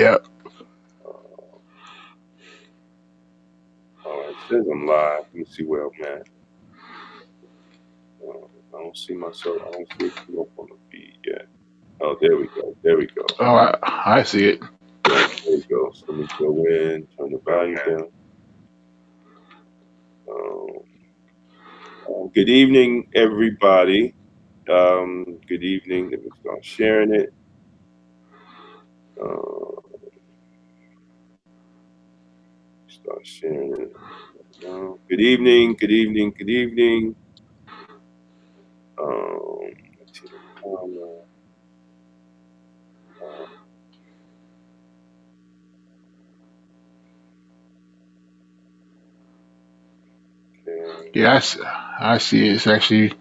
Yeah. All right, it says I'm live. Let me see where I'm at. I don't see myself. I don't see it come up on the feed yet. Oh, there we go. There we go. Oh, I see it. There we go. So let me go in, turn the volume down. Um, good evening, everybody. Good evening. Let me start sharing it. Uh, start sharing it. Good evening. Good evening. Good evening. Let's see the comment. Uh, okay. Yeah, I see it. It's actually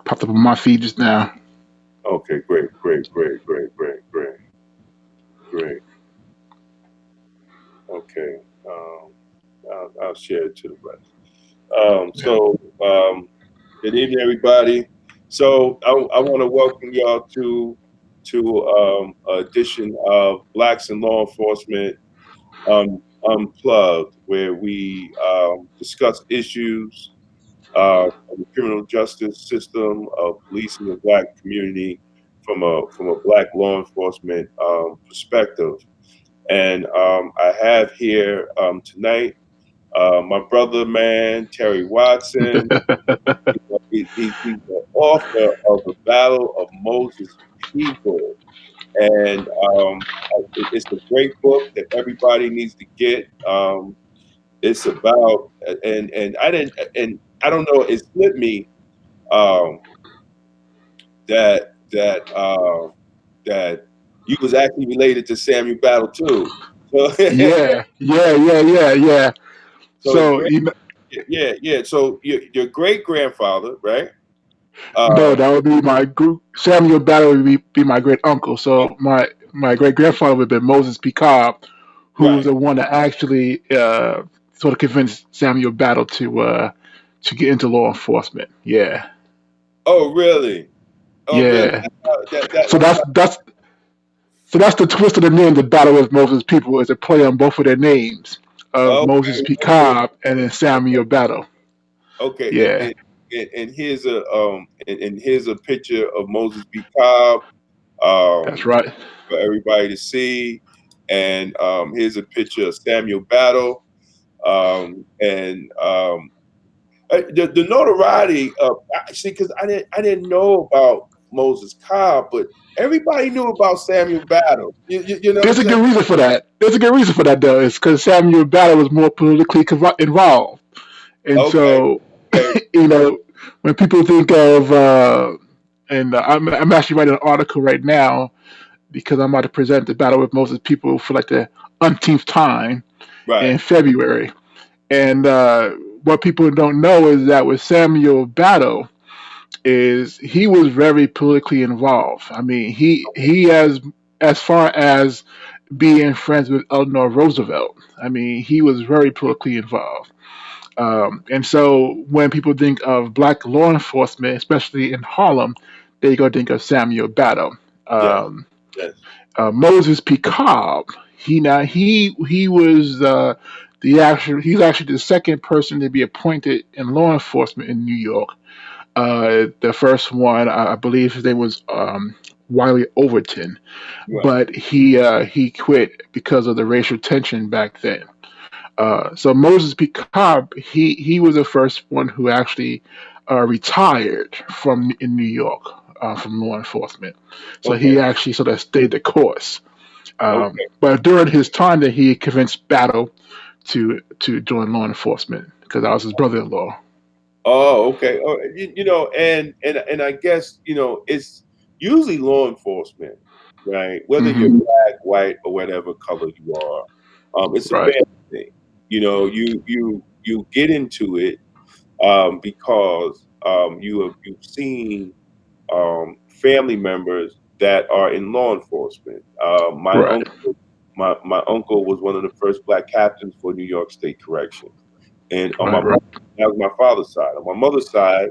popped up on my feed just now. Okay. Great. Great. Great. Great. Great. Great. Great. Okay. I'll share it to the rest. Yeah. Good evening, everybody. So I want to welcome y'all to edition of Blacks in Law Enforcement Unplugged, where we discuss issues of the criminal justice system, of policing the Black community from a Black law enforcement perspective. And I have here tonight my brother, man, Terry Watson. He's the author of The Battle of Moses People. And it's a great book that everybody needs to get. It's about, and I don't know, it slipped me um, that you was actually related to Samuel Battle too. So, Yeah, yeah, yeah, yeah, yeah. so So yeah. So your great grandfather, right? no, Um, that would be my group. Samuel Battle would be my great uncle. oh, So my great grandfather would have been Moses P. Cobb, who was right. the one that actually sort of convinced Samuel Battle to get into law enforcement. Yeah, Oh, really? Oh, really? yeah. That So that's the twist of the name. The Battle of Moses People is a play on both of their names of Moses okay, P. okay, Cobb and then Samuel Battle. okay. Yeah, And here's a picture of Moses B. Cobb that's um, right. for everybody to see, and here's a picture of Samuel Battle, and the notoriety of actually because I didn't know about Moses Cobb, but everybody knew about Samuel Battle. You know what I'm There's a saying? good reason for that. There's a good reason for that, though. It's because Samuel Battle was more politically involved, and Okay, so okay, you know when people think of and I'm actually writing an article right now because I'm about to present the Battle with Moses People for like the umpteenth time right. in February. And what people don't know is that with Samuel Battle, is he was very politically involved. I mean, he as far as being friends with Eleanor Roosevelt. I mean, he was very politically involved. And so when people think of black law enforcement, especially in Harlem, they go think of Samuel Battle. Yes, Um, yes. Moses P. Cobb. He was he's actually the second person to be appointed in law enforcement in New York. The first one, I believe his name was Wiley Overton, Right. but he quit because of the racial tension back then. So Moses P. Cobb, he was the first one who actually retired from in New York from law enforcement. So Okay. he actually sort of stayed the course. Okay. But during his time, that he convinced Battle to join law enforcement because I was his brother-in-law. Oh, okay. Oh, and I guess it's usually law enforcement, right? Whether you're Hmm. black, white, or whatever color you are, it's a Right, family thing. You get into it because you've seen family members that are in law enforcement. right, My uncle was one of the first black captains for New York State Corrections, and on my right, right. that was my father's side. On my mother's side,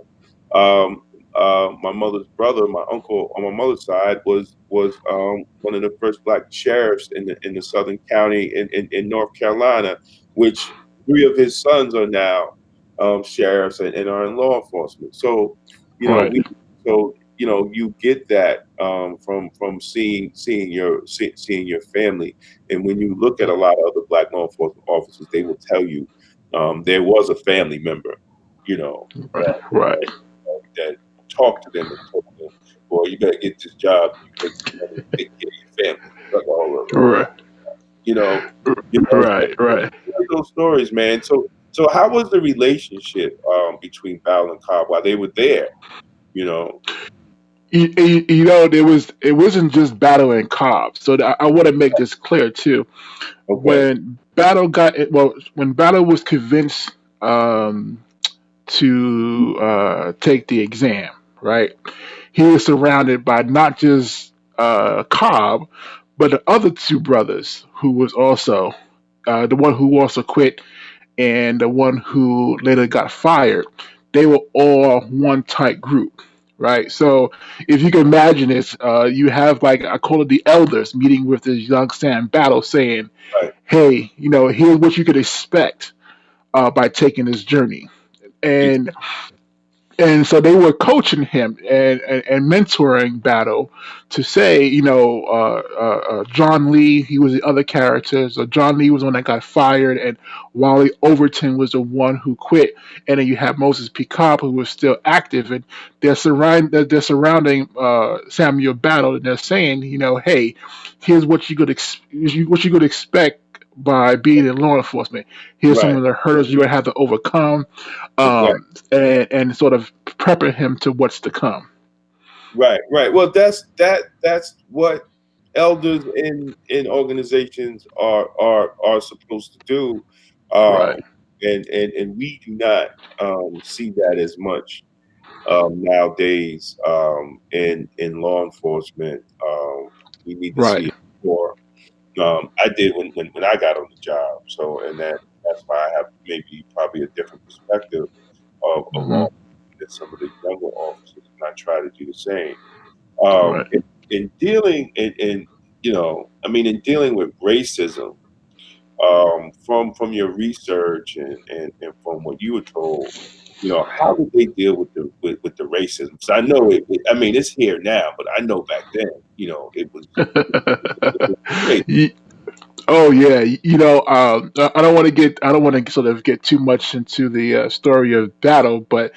um, my mother's brother, my uncle on my mother's side, was one of the first black sheriffs in the Southern County in North Carolina, which three of his sons are now sheriffs and are in law enforcement. So, you know, Right. we you get that from seeing your family, and when you look at a lot of other black law enforcement officers, they will tell you there was a family member, you know, Right. Right. that talk to them and told them, "Boy, you better get this job. You make this money, take care of your family." Like all Right. that, you know, so Right. Right. those stories, man. So how was the relationship between Battle and Cobb while they were there? You know, It wasn't just Battle and Cobb. So I want to make this clear too. okay, When Battle was convinced um, to take the exam, right? He was surrounded by not just Cobb, but the other two brothers who was also the one who also quit and the one who later got fired. They were all one tight group, right? So if you can imagine this, you have like I call it the elders meeting with this young Sam Battle, saying, right, "Hey, here's what you could expect by taking this journey." ex- And so they were coaching him and mentoring Battle to say, John Lee, he was the other character. So John Lee was the one that got fired, and Wally Overton was the one who quit. And then you have Moses P. Cobb, who was still active, and they're surrounding Samuel Battle, and they're saying, hey, here's what you could expect by being in law enforcement. Here's some right, of the hurdles you would have to overcome, exactly. and sort of prepping him to what's to come. Right, right. Well, that's what elders in organizations are supposed to do, Right, um, and we do not see that as much nowadays in law enforcement. We need to right, see it more. I did when I got on the job, so and that's why I have maybe probably a different perspective of hmm law than some of the younger officers, and I try to do the same right. in dealing in I mean in dealing with racism from your research and from what you were told, how did they deal with the racism? So I know I mean it's here now, but I know back then, it was crazy. Ye- oh yeah, I don't want to sort of get too much into the story of Battle, but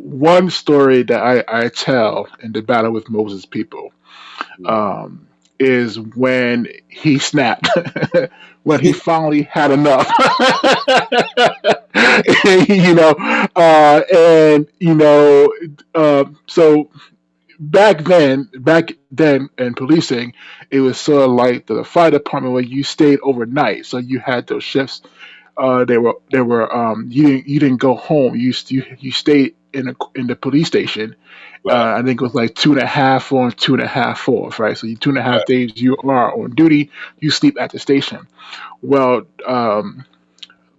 one story that I tell in the Battle with Moses people um, is when he snapped, when he finally had enough. you know, and so back then in policing, it was sort of like the fire department where you stayed overnight, so you had those shifts. They were you didn't go home. You stayed in the police station. Right, I think it was like 2.5 on, 2.5 off, right? So you 2.5 right, days you are on duty, you sleep at the station. Well,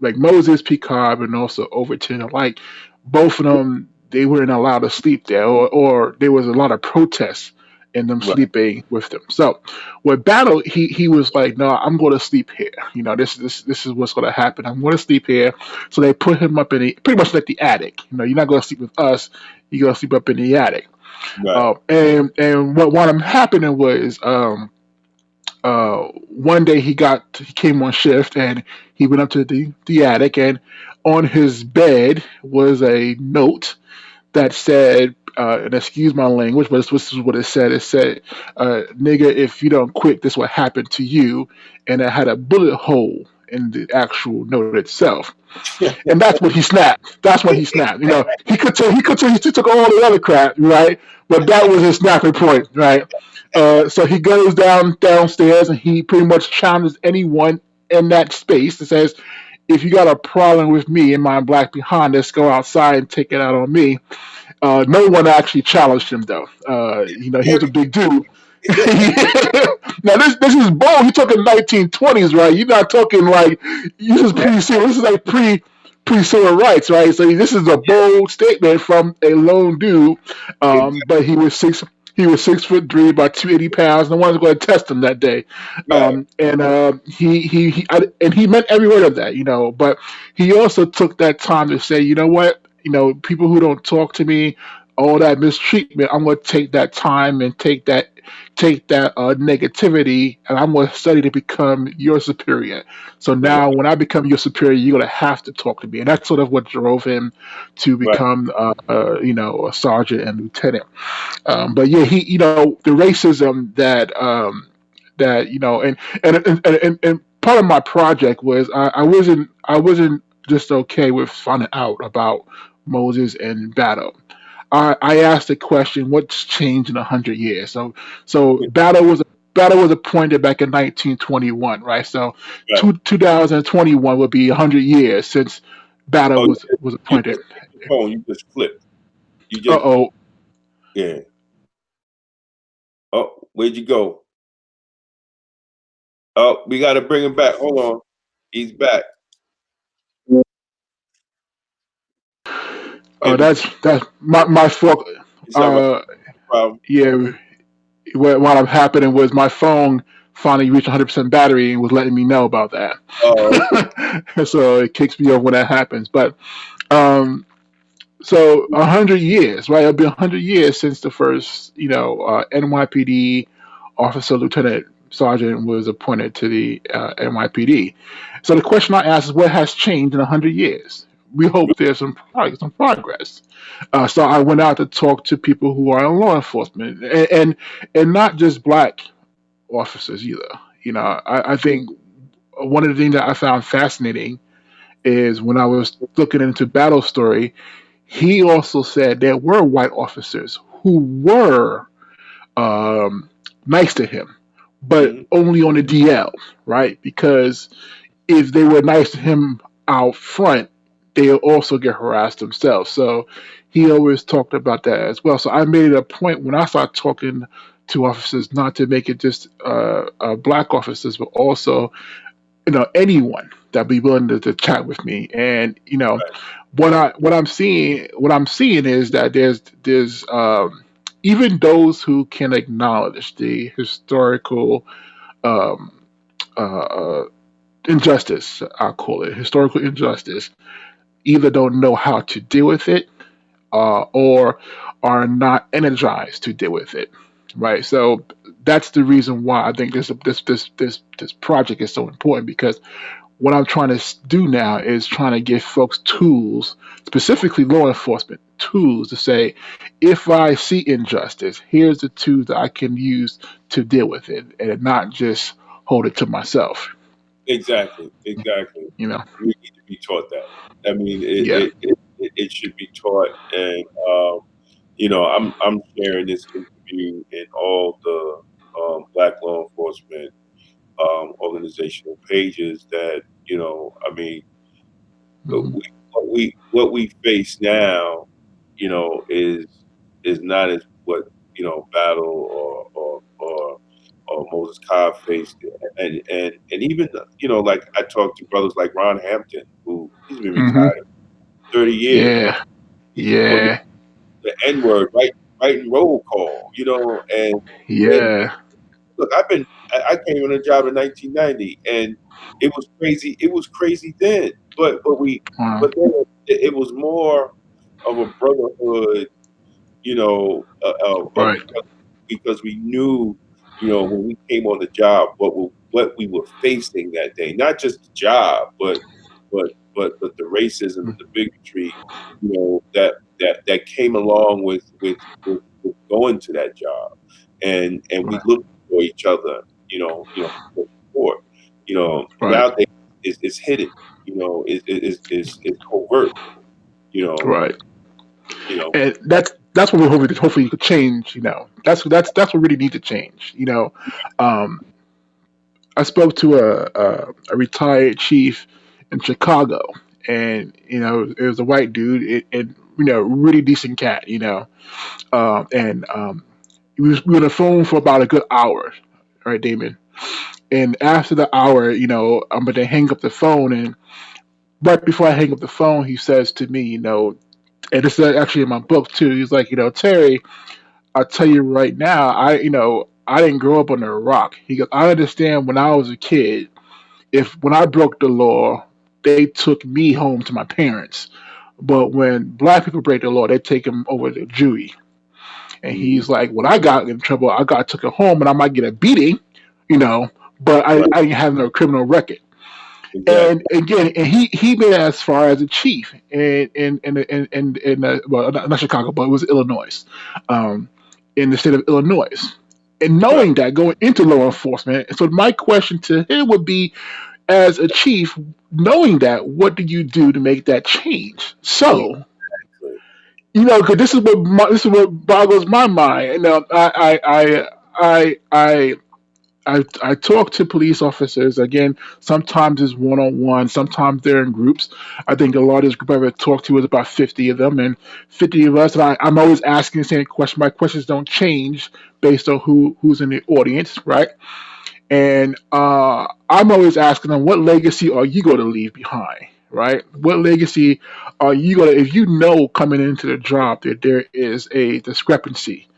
like Moses, Picard, and also Overton alike, both of them they weren't allowed to sleep there, or there was a lot of protests in them right, sleeping with them. So with Battle, he was like, "No, I'm going to sleep here. This is what's going to happen. I'm going to sleep here." So they put him up in pretty much like the attic. You're not going to sleep with us. You're going to sleep up in the attic. right, And what wound up happening was one day he came on shift and he went up to the attic, and on his bed was a note that said, and excuse my language, but this is what it said. It said, "Nigga, if you don't quit, this will happen to you," and it had a bullet hole in the actual note itself. And that's when he snapped. That's when he snapped. He took all the other crap, right? But that was his snapping point, right? So he goes downstairs and he pretty much challenges anyone in that space and says, "If you got a problem with me and my black behind, let's go outside and take it out on me." No one actually challenged him though. He was a big dude. Now this is bold. You're talking 1920s, right? You're not talking like this is pre. This is like pre-civil rights, right? So this is a bold statement from a lone dude, Exactly. but he was 6'3", about 280 pounds. No one's going to test him that day, Right. and and he meant every word of that, you know. But he also took that time to say, you know what, you know, people who don't talk to me, all that mistreatment, I'm going to take that time and take that negativity, and I'm going to study to become your superior. So now, when I become your superior, you're going to have to talk to me, and that's sort of what drove him to Right. become, you know, a sergeant and lieutenant. But yeah, he, you know, the racism that that you know, and part of my project was I wasn't just okay with finding out about Moses and Battle. I asked the question, what's changed in 100 years? So Battle was appointed back in 1921, right? So Right. 2021 would be 100 years since Battle Oh, was you appointed. just hit the phone. You just flipped. You Uh just oh. yeah. Oh, where'd you go? Oh, we got to bring him back. Hold on. He's back. Maybe That's my fault. it's all right. Uh, No problem. yeah, what happening was my phone finally reached 100% battery and was letting me know about Oh, okay. that. So it kicks me off when that happens. But um, so 100 years, right? It'll be 100 years since the first, you know, NYPD officer, lieutenant, sergeant was appointed to the NYPD. So the question I ask is, what has changed in 100 years? We hope there's some progress. So I went out to talk to people who are in law enforcement, and not just black officers either. You know, I think one of the things that I found fascinating is when I was looking into Battle Story, he also said there were white officers who were um, nice to him, but Mhm. only on the DL, right? Because if they were nice to him out front, they'll also get harassed themselves. So he always talked about that as well. So I made it a point when I started talking to officers not to make it just black officers, but also, you know, anyone that be willing to chat with me. And you know, Right. what I'm seeing is that there's even those who can acknowledge the historical um, uh, injustice, I'll call it historical injustice, either don't know how to deal with it, or are not energized to deal with it. Right. So that's the reason why I think this project is so important, because what I'm trying to do now is trying to give folks tools, specifically law enforcement tools, to say, if I see injustice, here's the tools that I can use to deal with it, and not just hold it to myself. Exactly. Exactly. You know? We need to be taught that. I mean, Yeah. it should be taught, and I'm sharing this interview in all the Black law enforcement organizational pages. That I mean, uh, Hmm. we, what we face now, is not as what Battle or Moses Cobb faced, and even like I talked to brothers like Ron Hampton, who he's been Hmm. retired 30 years. Yeah. He's calling Yeah. the N word right in roll call, and Yeah. look, I came on a job in 1990, and it was crazy. It was crazy then, Wow. but then it was more of a brotherhood, Right. because we knew, when we came on the job, what we were facing that day. Not just the job, but the racism and the bigotry, that came along with going to that job, and we Right. looked for each other, for support. Right. Nowadays it's hidden, is covert, you know, Right. you know. And that's what we're hopefully you could change. You know, that's what really needs to change. You know, um, I spoke to a retired chief in Chicago, and you know, it was a white dude, and you know, really decent cat. You know, and we were on the phone for about a good hour, right, Damon? And after the hour, you know, I'm going to hang up the phone, and right before I hang up the phone, he says to me, and this is actually in my book too. He's like, Terry, I'll tell you right now, I didn't grow up under a rock. He goes, I understand when I was a kid, if when I broke the law, they took me home to my parents. But when black people break the law, they take them over to Dewey. And Mm-hmm. he's like, when I got in trouble, I got took it home, and I might get a beating, you know, but Right. I didn't have no criminal record. And Exactly. again, and he made it as far as a chief in well, not Chicago, but it was Illinois, um, in the state of Illinois. And Right. knowing that going into law enforcement, so my question to him would be, as a chief, knowing that, what do you do to make that change? So, Exactly. because this is what boggles my mind. I talk to police officers again. Sometimes it's one on one. Sometimes they're in groups. I think the largest group I ever talked to was about 50 of them, and 50 of us. And I'm always asking the same question. My questions don't change based on who's in the audience, right? And I'm always asking them, what legacy are you going to leave behind? Right? What legacy are you going to, if you know coming into the job that there is a discrepancy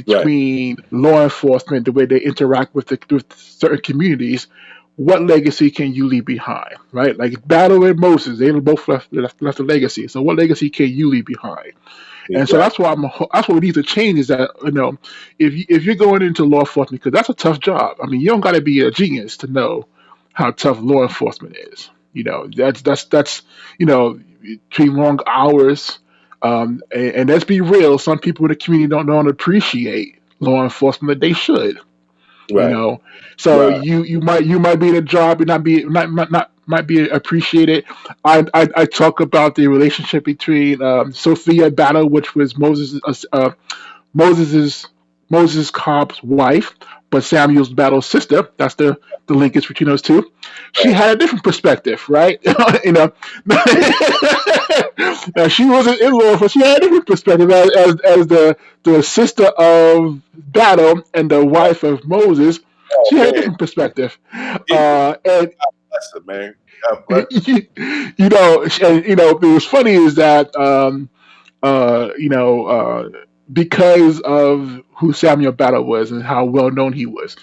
Right. between law enforcement, the way they interact with certain communities, what legacy can you leave behind? Right? Like Battle and Moses, they both left a legacy. So what legacy can you leave behind? And so Exactly. that's what we need to change is that if you're going into law enforcement, because that's a tough job. I mean, you don't got to be a genius to know how tough law enforcement is. That's between long hours, and let's be real. Some people in the community don't appreciate law enforcement that they should you Right. know so Right. you might be in a job and not might be appreciated. I talk about the relationship between Sophia Battle, which was Moses's Moses Cobb's wife, but Samuel's Battle's sister. That's the linkage between those two. She Right. had a different perspective, right? you know Now, she wasn't in law, but she had a different perspective as the sister of Battle and the wife of Moses. Oh She had a man. different perspective, It, and bless her, man. God bless. it was funny is that uh, you know, uh, because of who Samuel Battle was and how well known he was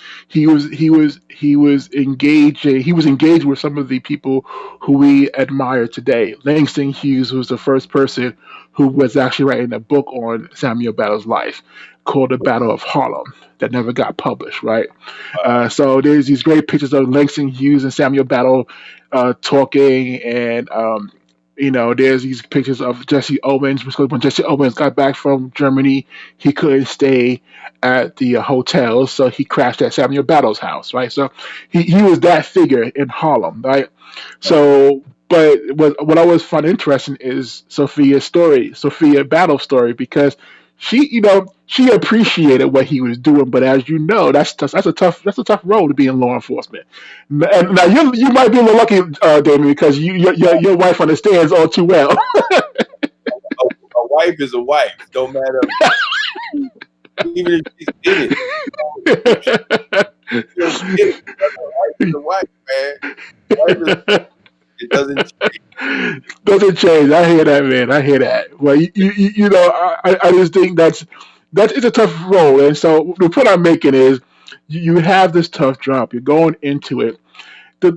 engaged with some of the people who we admire today. Langston Hughes was the first person who was actually writing a book on Samuel Battle's life called The Battle of Harlem that never got published, right? So there's these great pictures of Langston Hughes and Samuel Battle talking, and there's these pictures of Jesse Owens because when Jesse Owens got back from Germany, he couldn't stay at the hotel, so he crashed at Samuel Battle's house, right? So he was that figure in Harlem, right? So, but what I always find interesting is Sophia Battle's story, because she appreciated what he was doing, but as you know, that's a tough role to be in law enforcement. And now you might be a little lucky, Damien, because your wife understands all too well. A wife is a wife. Don't matter. Even if she's in it. If she's in it, a wife is a wife, man. Wife is, it doesn't Doesn't change. I hear that, man. I hear that. Well, I just think that it's a tough role, and so the point I'm making is, you have this tough job. You're going into it. The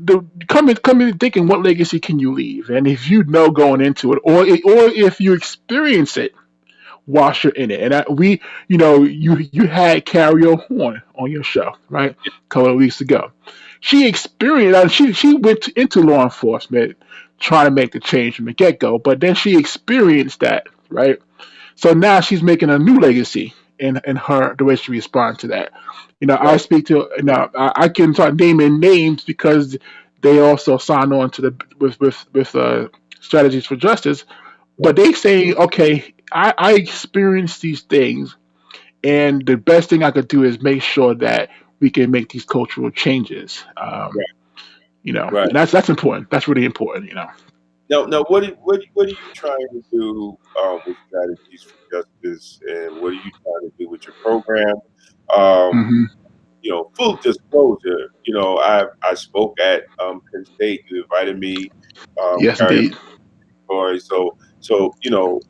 come in thinking, what legacy can you leave? And if you know going into it, or if you experience it whilst you're in it. And you had Carrie Horn on your show, right? A couple of weeks ago. She experienced, she went into law enforcement trying to make the change from the get go, but then she experienced that, right? So now she's making a new legacy in her the way she responds to that. I right. speak to I can start naming names because they also sign on to the with strategies for justice, but Right. they say, okay, I experienced these things, and the best thing I could do is make sure that we can make these cultural changes. Right. And Right. that's important. That's really important. Now, what are you trying to do with strategies for justice, and what are you trying to do with your program? Um, Hmm. full disclosure, I spoke at Penn State. You invited me. Yes, carry indeed. story.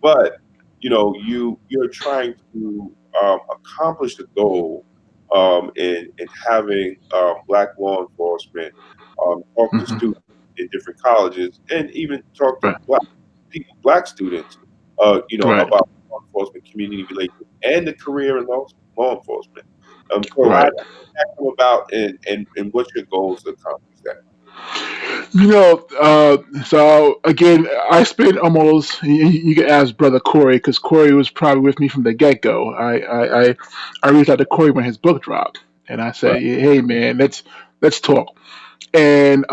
But you're trying to accomplish the goal in having black law enforcement talk to Hmm. students in different colleges and even talk to Right. black students, Right. about law enforcement, community relations, and the career in law enforcement. So how Right. did that come about, and what's your goals to accomplish that? So again, I spent almost. You can ask brother Corey because Corey was probably with me from the get go. I reached out to Corey when his book dropped, and I Right. said, "Hey man, let's talk." And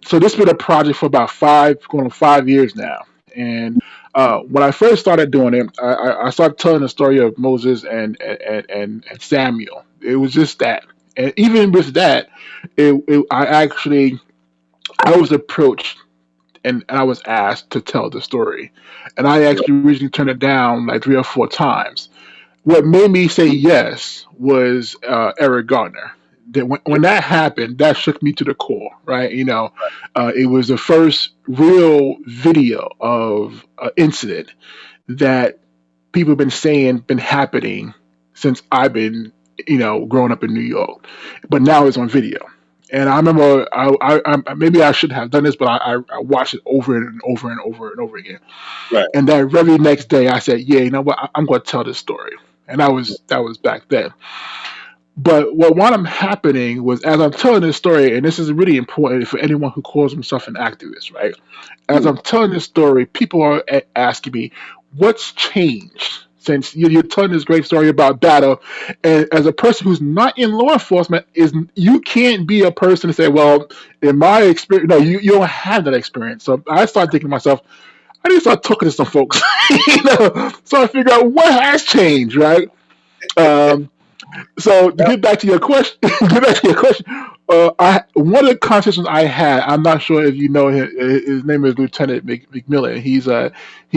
so this has been a project for about going on 5 years now. And when I first started doing it, I started telling the story of Moses and Samuel. It was just that, and even with that, I was approached and I was asked to tell the story, and I Right. actually originally turned it down like 3 or 4 times. What made me say yes was Eric Gardner. That when that happened, that shook me to the core, right? It was the first real video of an incident that people have been saying been happening since I've been, growing up in New York, but now it's on video. And I remember, maybe I should have done this, but I watched it over and over and over and over again. Right. And that very next day, I said, "Yeah, you know what? I'm going to tell this story." And that was back then. But what wound up happening was, as I'm telling this story, and this is really important for anyone who calls himself an activist, right? As Mm. I'm telling this story, people are asking me, "What's changed?" Since you're telling this great story about data, and as a person who's not in law enforcement, you can't be a person to say, "Well, in my experience, no, you don't have that experience." So I started thinking to myself, I need to start talking to some folks, so I figure out what has changed, right? Um, so to get back to your question, one of the conversations I had, I'm not sure if you know him. His name is Lieutenant McMillan. He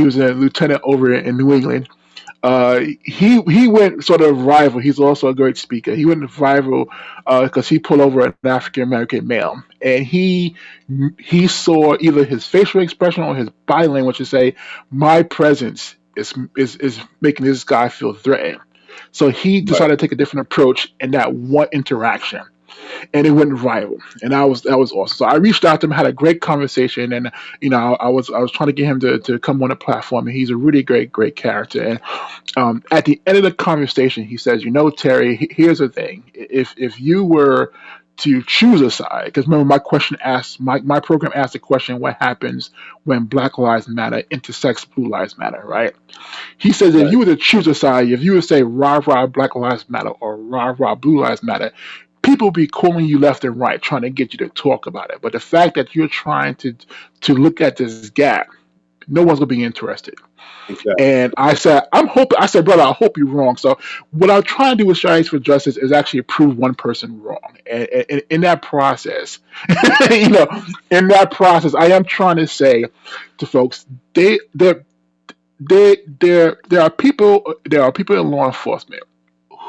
was a lieutenant over in New England. He went sort of rival. He's also a great speaker. He went rival because he pulled over an African American male, and he saw either his facial expression or his body language to say, "My presence is making this guy feel threatened." So he Right. decided to take a different approach in that one interaction, and it went viral, and that was awesome. So I reached out to him, had a great conversation, and I was trying to get him to come on the platform, and he's a really great character. And at the end of the conversation, he says, Terry, here's the thing: if you were to choose a side, because remember my program asked the question, what happens when Black Lives Matter intersects Blue Lives Matter, right? He says if Right. you were to choose a side, if you would say rah rah Black Lives Matter or rah rah Blue Lives Matter, people be calling you left and right trying to get you to talk about it. But the fact that you're trying to look at this gap, no one's gonna be interested. Exactly. And I said, brother, I hope you're wrong. So what I'm trying to do with Strategies for Justice is actually prove one person wrong. And in that process, you know, in that process, I am trying to say to folks, they there there are people in law enforcement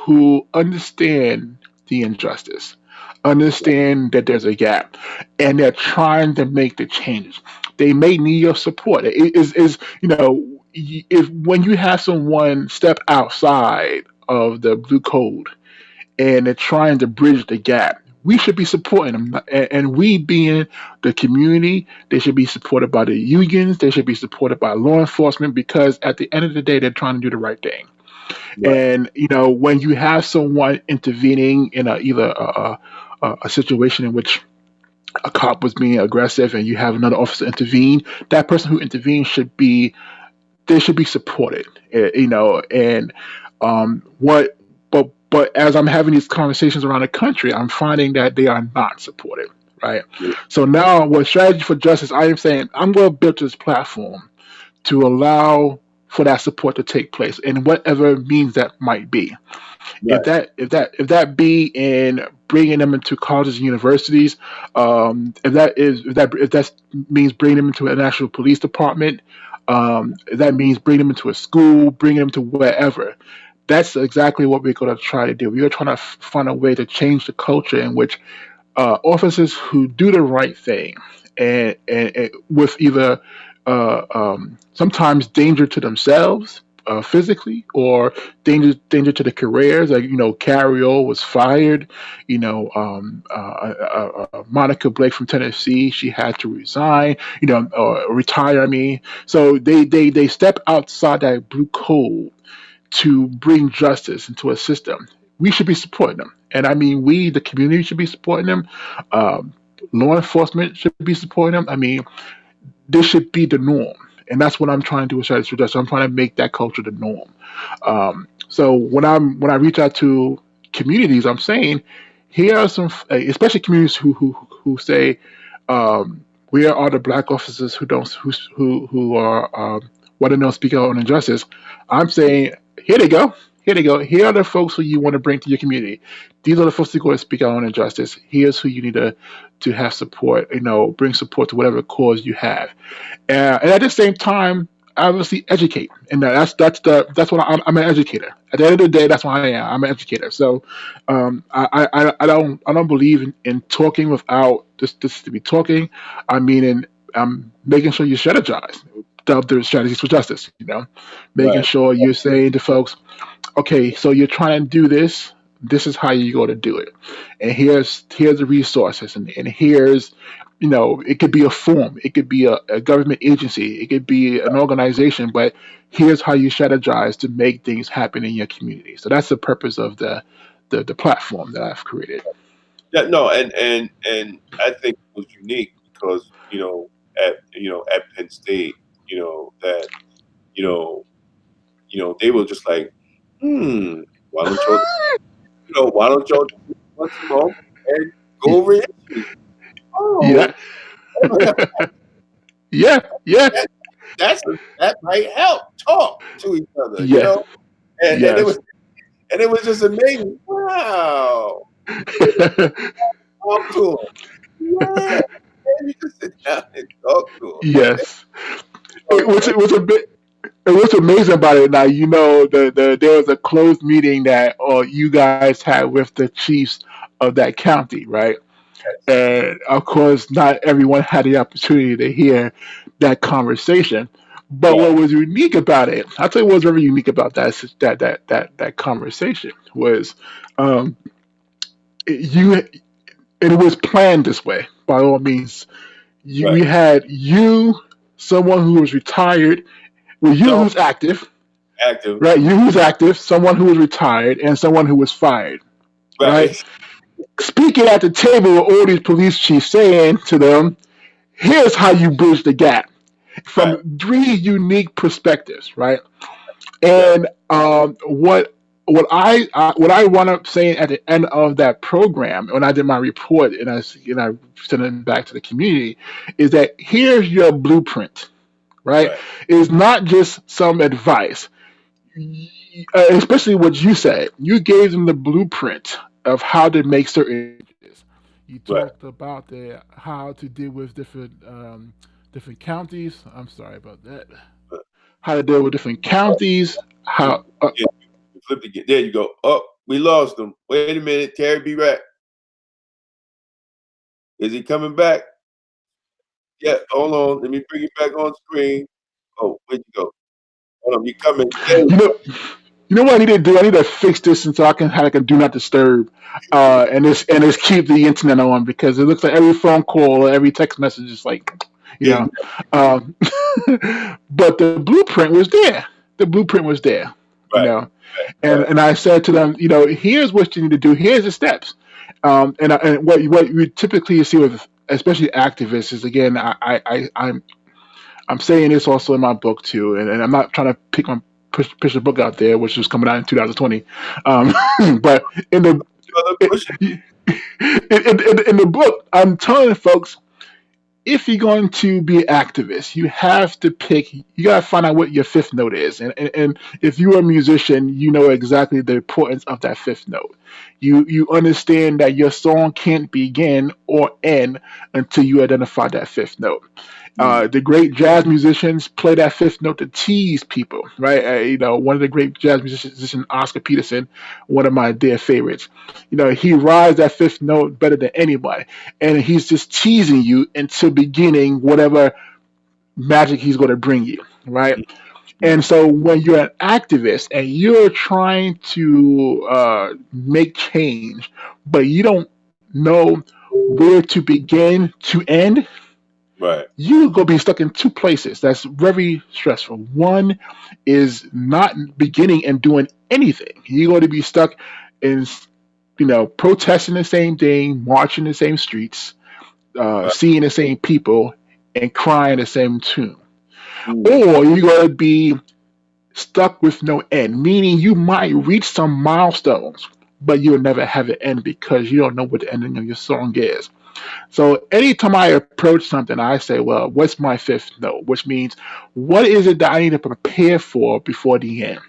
who understand the injustice, understand that there's a gap, and they're trying to make the changes. They may need your support. It is if when you have someone step outside of the blue code and they're trying to bridge the gap. We should be supporting them, and we being the community, they should be supported by the unions. They should be supported by law enforcement because at the end of the day, they're trying to do the right thing. Right. And when you have someone intervening in either a situation in which a cop was being aggressive, and you have another officer intervene, that person who intervened should be supported. And what but as I'm having these conversations around the country, I'm finding that they are not supported. Right. Yeah. So now, with Strategy for Justice, I am saying I'm going to build this platform to allow for that support to take place in whatever means that might be. If Right. that be in bringing them into colleges and universities, if that means bringing them into a national police department, if that means bringing them into a school, bringing them to wherever. That's exactly what we're going to try to do. We're trying to find a way to change the culture in which officers who do the right thing, and with either sometimes danger to themselves physically, or danger to the careers. Like, Carriol was fired. Monica Blake from Tennessee, she had to resign. Or retire. I mean, so they step outside that blue code to bring justice into a system. We should be supporting them. And I mean, we, the community, should be supporting them. Um, Law enforcement should be supporting them. I mean, this should be the norm. And that's what I'm trying to do with Strategies for Justice. I'm trying to make that culture the norm. So when I reach out to communities, I'm saying, here are some, especially communities who say, where are the black officers who don't who are why they don't speak out on injustice? I'm saying, here they go. Here they go. Here are the folks who you want to bring to your community. These are the folks who go to speak out on injustice. Here's who you need to have support. Bring support to whatever cause you have, and at the same time, obviously educate. And that's what I'm an educator. At the end of the day, that's what I am. I'm an educator. So I don't believe in talking without just to be talking. I mean, I'm making sure you strategize. The strategies for justice. Making Right. sure you're saying to folks, okay, so you're trying to do this. This is how you go to do it, and here's the resources, and here's, it could be a form, it could be a government agency, it could be an organization, but here's how you strategize to make things happen in your community. So that's the purpose of the platform that I've created. Yeah, no, and I think it was unique because at Penn State, that you know they were just like, why don't y'all do it once a month and go over issues? Oh, Yeah, yeah, yeah, that that might help talk to each other, yeah, and yes. it was just amazing. Wow, talk to him. Yeah, you just sit down and talk to him. Yes. So, It was a bit. And what's amazing about it now, there was a closed meeting that you guys had with the chiefs of that county, right? And of course, not everyone had the opportunity to hear that conversation. But right, what was unique about it, I'll tell you what was very unique about that conversation was, um, you and it was planned this way. By all means, we right. had you, someone who was retired, well, you No, who's active, active. right? You who's active, someone who was retired, and someone who was fired, right? Right, Speaking at the table with all these police chiefs, saying to them, here's how you bridge the gap right, from three unique perspectives, right? right, And what I wound up saying at the end of that program when I did my report, and I sent it back to the community, is that here's your blueprint, right? right, It's not just some advice, especially what you said. You gave them the blueprint of how to make certain changes. You right, talked about how to deal with different counties. I'm sorry about that. right. How to deal with different Oh, counties. you, How you flipped again. There you go. Oh, we lost him. Wait a minute, Terry, be back. Is he coming back? Yeah, hold on. Let me bring you back on screen. Oh, where'd you go? Hold on, you coming? There you you know. You know what I need to do? I need to fix this so I can have like a do not disturb, and just keep the internet on, because it looks like every phone call, every text message is like, you go. know. Um, but the blueprint was there. The blueprint was there. You Right, know, and right, and I said to them, here's what you need to do. Here's the steps. And what you typically see with, especially activists, is, again, I'm saying this also in my book too, and I'm not trying to push the book out there, which is coming out in 2020. Um, but in the brother, push it. in the book, I'm telling folks, if you're going to be an activist, you have to pick. You gotta find out what your fifth note is, and if you're a musician, you know exactly the importance of that fifth note. You understand that your song can't begin or end until you identify that fifth note. Mm. The great jazz musicians play that fifth note to tease people, right? One of the great jazz musicians, Oscar Peterson, one of my dear favorites. He rides that fifth note better than anybody, and he's just teasing you into beginning whatever magic he's going to bring you, right? And Mm. so when you're an activist and you're trying to make change, but you don't know where to begin to end, Right. you're going to be stuck in two places. That's very stressful. One is not beginning and doing anything. You're going to be stuck in, protesting the same thing, marching the same streets, Right. seeing the same people, and crying the same tune. Mm. Or you're going to be stuck with no end, meaning you might reach some milestones, but you'll never have an end because you don't know what the ending of your song is. So anytime I approach something, I say, well, what's my fifth note? Which means, what is it that I need to prepare for before the end? Right.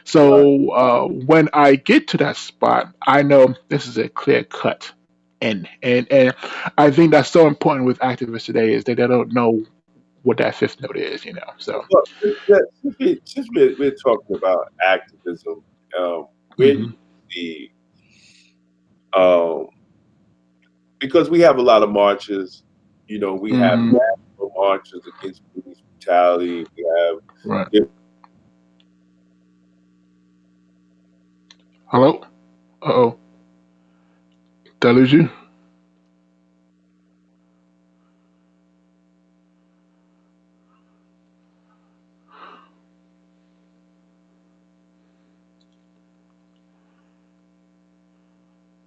So when I get to that spot, I know this is a clear cut end. And I think that's so important with activists today is that they don't know what that fifth note is. So. Well, since we're talking about activism, where do Hmm. you see, um, because we have a lot of marches, we have Hmm. national marches against police brutality. We have Right. different. Hello? Uh-oh. Did I lose you?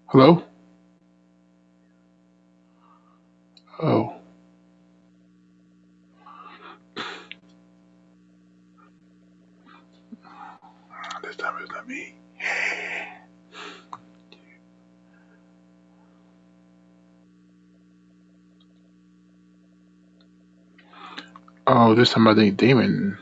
Hello? Oh, this time it's not me. Oh, this time I think Damon.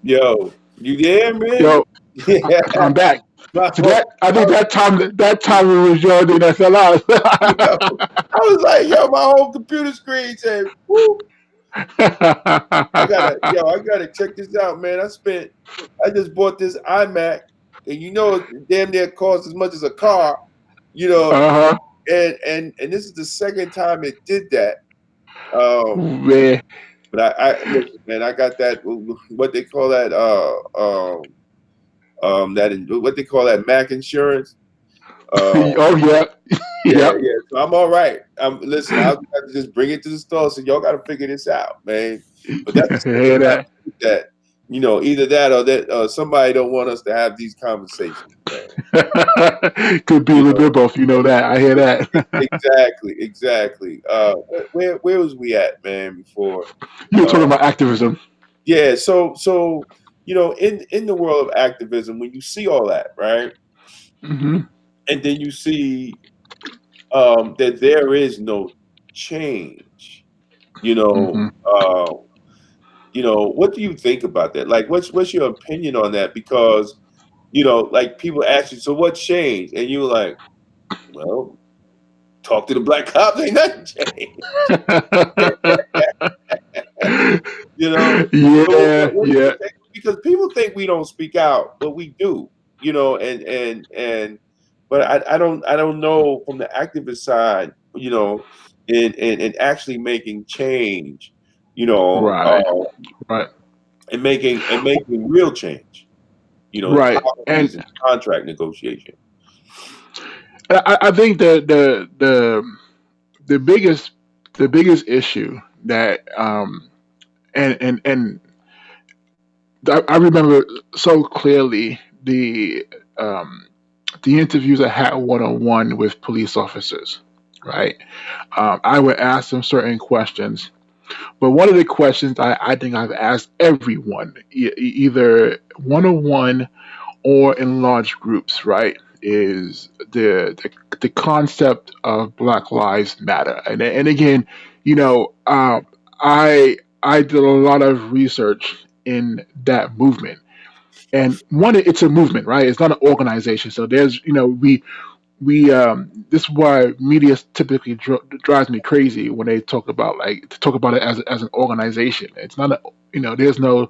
Yo, you there, man? Yo, Yeah. I'm back. My So fault. I I think that time it was your thing that fell yo, I was like, yo, my whole computer screen said, whoop. out. I gotta check this out, man. I just bought this iMac, and it damn near costs as much as a car, you know, Uh-huh. and this is the second time it did that. Um, Man. but I listen, man, I got that what they call that what they call that Mac insurance. Uh, Oh yeah. yeah, Yep. yeah. So I'm all right. Listen, I'll have to just bring it to the store. So y'all got to figure this out, man. But that's the second Hear time that. that either that or that somebody don't want us to have these conversations, man. Could be a You little know, bit of both. You know that. I hear that. exactly, exactly. Where was we at, man? Before, You were uh, talking about activism. yeah. So in the world of activism, when you see all that, right, Hmm. and then you see that there is no change, you know. Hmm. What do you think about that? Like, what's your opinion on that? Because like people ask you, so what changed? And you were like, well, talk to the black cops, ain't nothing changed. You know. So Yeah. what do you Yeah. think? Because people think we don't speak out, but we do. But I don't know from the activist side, and actually making change, you know, Right. uh, Right. and making real change, in Right. And policies and contract negotiation. I think the biggest issue that and I remember so clearly um, the interviews I had one on one with police officers. Right, I would ask them certain questions, but one of the questions I think I've asked everyone, either one on one or in large groups, right, is the concept of Black Lives Matter. And again, you know, I did a lot of research in that movement. And one, it's a movement, right? It's not an organization. So there's, you know, we this is why media typically drives me crazy when they talk about, like, to talk about it as an organization. It's not a, you know, there's no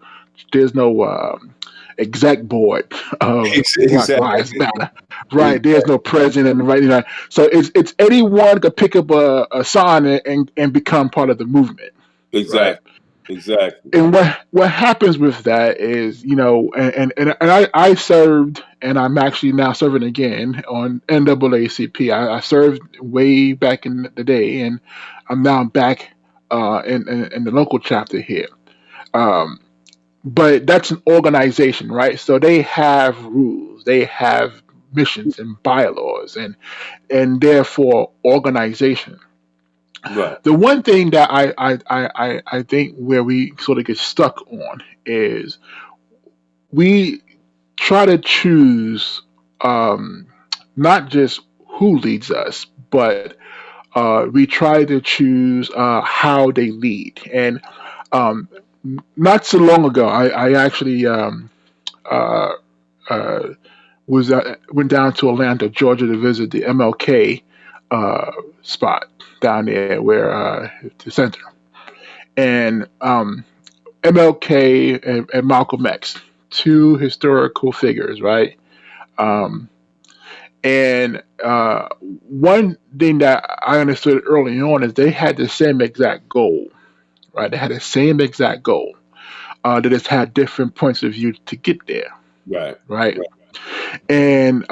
exec board of Black Lives Exactly. Matter, right? There's no president, right? You know, so it's anyone could pick up a sign and become part of the movement, right? Exactly. Exactly. And what happens with that is, you know, and I served, and I'm actually now serving again on NAACP. I served way back in the day, and I'm now back in the local chapter here. Um, but that's an organization, right? So they have rules, they have missions and bylaws, and therefore organization. Right. The one thing that I think where we sort of get stuck on is we try to choose, um, not just who leads us, but we try to choose how they lead. And um, not so long ago, I actually uh, uh, went down to Atlanta, Georgia, to visit the MLK uh, spot down there where the center, and MLK and Malcolm X, two historical figures, right? Um, and one thing that I understood early on is they had the same exact goal, right? They had the same exact goal. They just had different points of view to get there, Right. right? And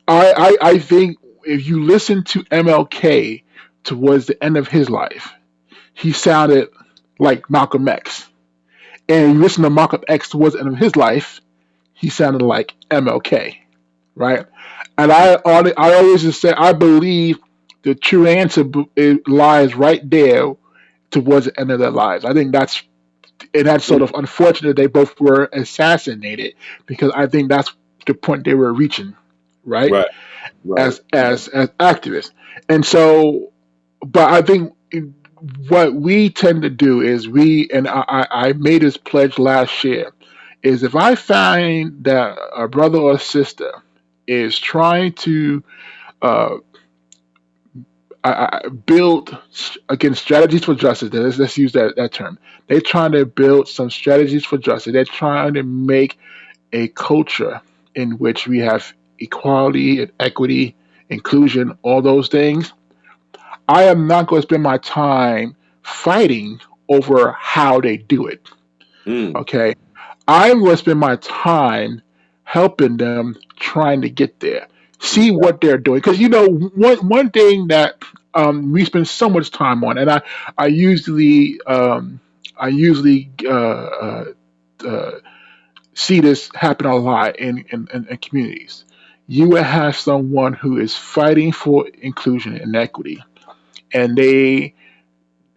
I think if you listen to MLK towards the end of his life, he sounded like Malcolm X. And you listen to Malcolm X towards the end of his life, he sounded like MLK, right? And I always just say I believe the true answer it lies right there towards the end of their lives. I think that's sort of unfortunate they both were assassinated, because I think that's the point they were reaching, right? Right. Right. As activists. And so, but I think what we tend to do is I made this pledge last year, is if I find that a brother or sister is trying to uh, build against strategies for justice. Let's use that term. They're trying to build some strategies for justice. They're trying to make a culture in which we have equality and equity, inclusion, all those things. I am not going to spend my time fighting over how they do it. Mm. Okay, I'm going to spend my time helping them trying to get there. See what they're doing, because you know one thing that we spend so much time on, and I usually I usually uh, see this happen a lot in communities. You will have someone who is fighting for inclusion and equity, and you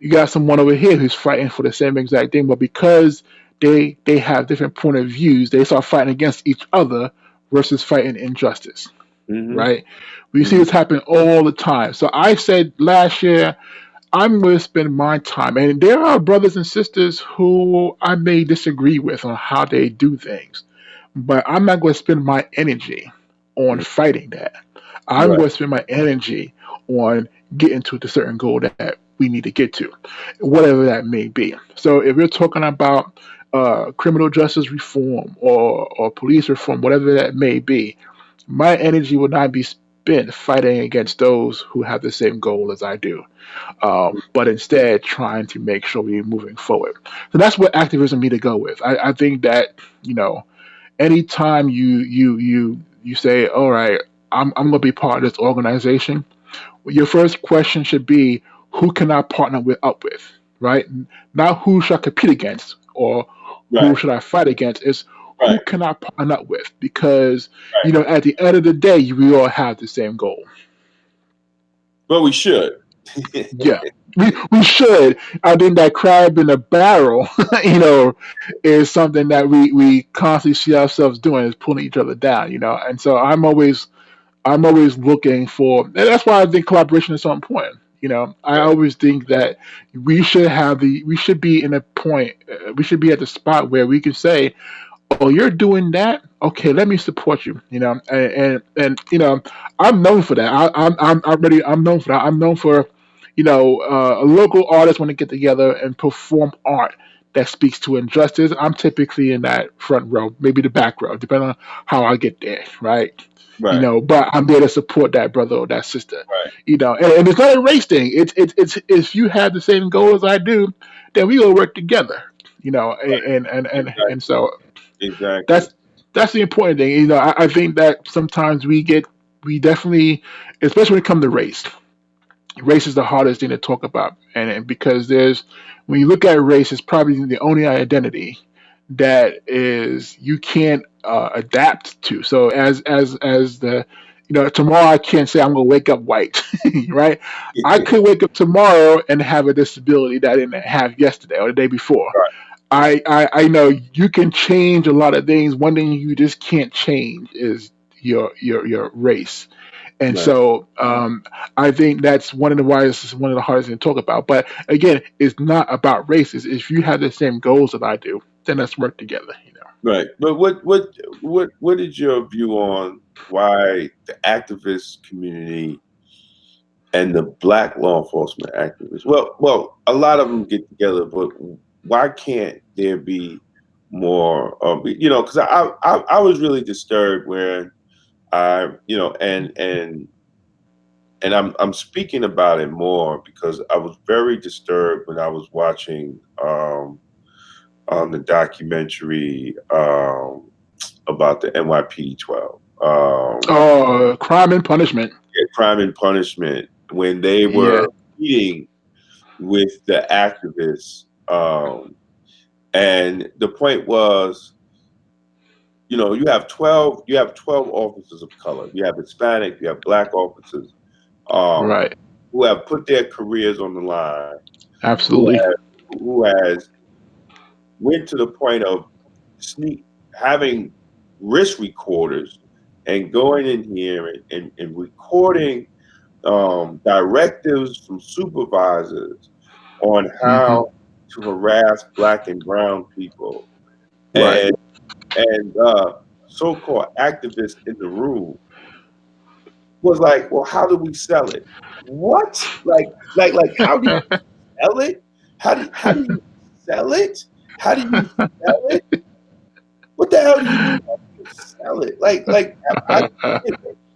got someone over here who's fighting for the same exact thing, but because they have different point of views, they start fighting against each other versus fighting injustice. Mm-hmm. Right? We see Mm-hmm. this happen all the time. So I said last year, I'm going to spend my time, and there are brothers and sisters who I may disagree with on how they do things, but I'm not going to spend my energy on fighting that. I'm Right. going to spend my energy on getting to the certain goal that we need to get to, whatever that may be. So if you're talking about criminal justice reform or police reform, whatever that may be, my energy would not be spent fighting against those who have the same goal as I do, but instead trying to make sure we're moving forward. So that's what activism need to go with. I think that, you know, anytime you say, all right, I'm going to be part of this organization, your first question should be, who can I partner up with, right? Not who should I compete against or who Right. should I fight against. It's who Right. can I partner up with, because Right. you know at the end of the day we all have the same goal. Well, we should. Yeah, we should. I think that crab in the barrel, you know, is something that we constantly see ourselves doing is pulling each other down, you know. And so I'm always looking for, and that's why I think collaboration is so important. You know, I Right, always think that we should be in a point, we should be at the spot where we can say, "Oh, you're doing that? Okay, let me support you." You know, and you know, I'm known for that. I'm known for that. I'm known for, you know, a local artist want to get together and perform art that speaks to injustice. I'm typically in that front row, maybe the back row, depending on how I get there, right? You right, know, but I'm there to support that brother or that sister. right. You know, and it's not a race thing. It's if you have the same goal as I do, then we gonna work together. You know, and Exactly, so exactly. that's that's the important thing. You know, I think that sometimes we definitely, especially when it comes to race is the hardest thing to talk about, and because there's when you look at race, it's probably the only identity that is you can't adapt to. So as the you know tomorrow I can't say I'm gonna wake up white, right? I could wake up tomorrow and have a disability that I didn't have yesterday or the day before. Right, I know you can change a lot of things. One thing you just can't change is your race. And right. so I think that's one of the why this is one of the hardest things to talk about. But again, it's not about races. If you have the same goals that I do, then let's work together. You know. Right. But what is your view on why the activist community and the black law enforcement activists? Well, a lot of them get together, but why can't there be more? You know, because I was really disturbed when you know, and I'm speaking about it more because I was very disturbed when I was watching on the documentary about the NYPD 12. Crime and punishment. Yeah, Crime and Punishment, when they Yeah. were meeting with the activists. And the point was, you know, you have 12 officers of color. You have Hispanic, you have black officers um, Right. who have put their careers on the line, who Absolutely. has went to the point of sneak having wrist recorders and going in here and recording directives from supervisors on Hmm. how to harass black and brown people Right. and so-called activists in the room was like, well, how do we sell it? What? Like how do you sell it? How do you sell it? How do you sell it? What the hell do you mean how do you sell it? I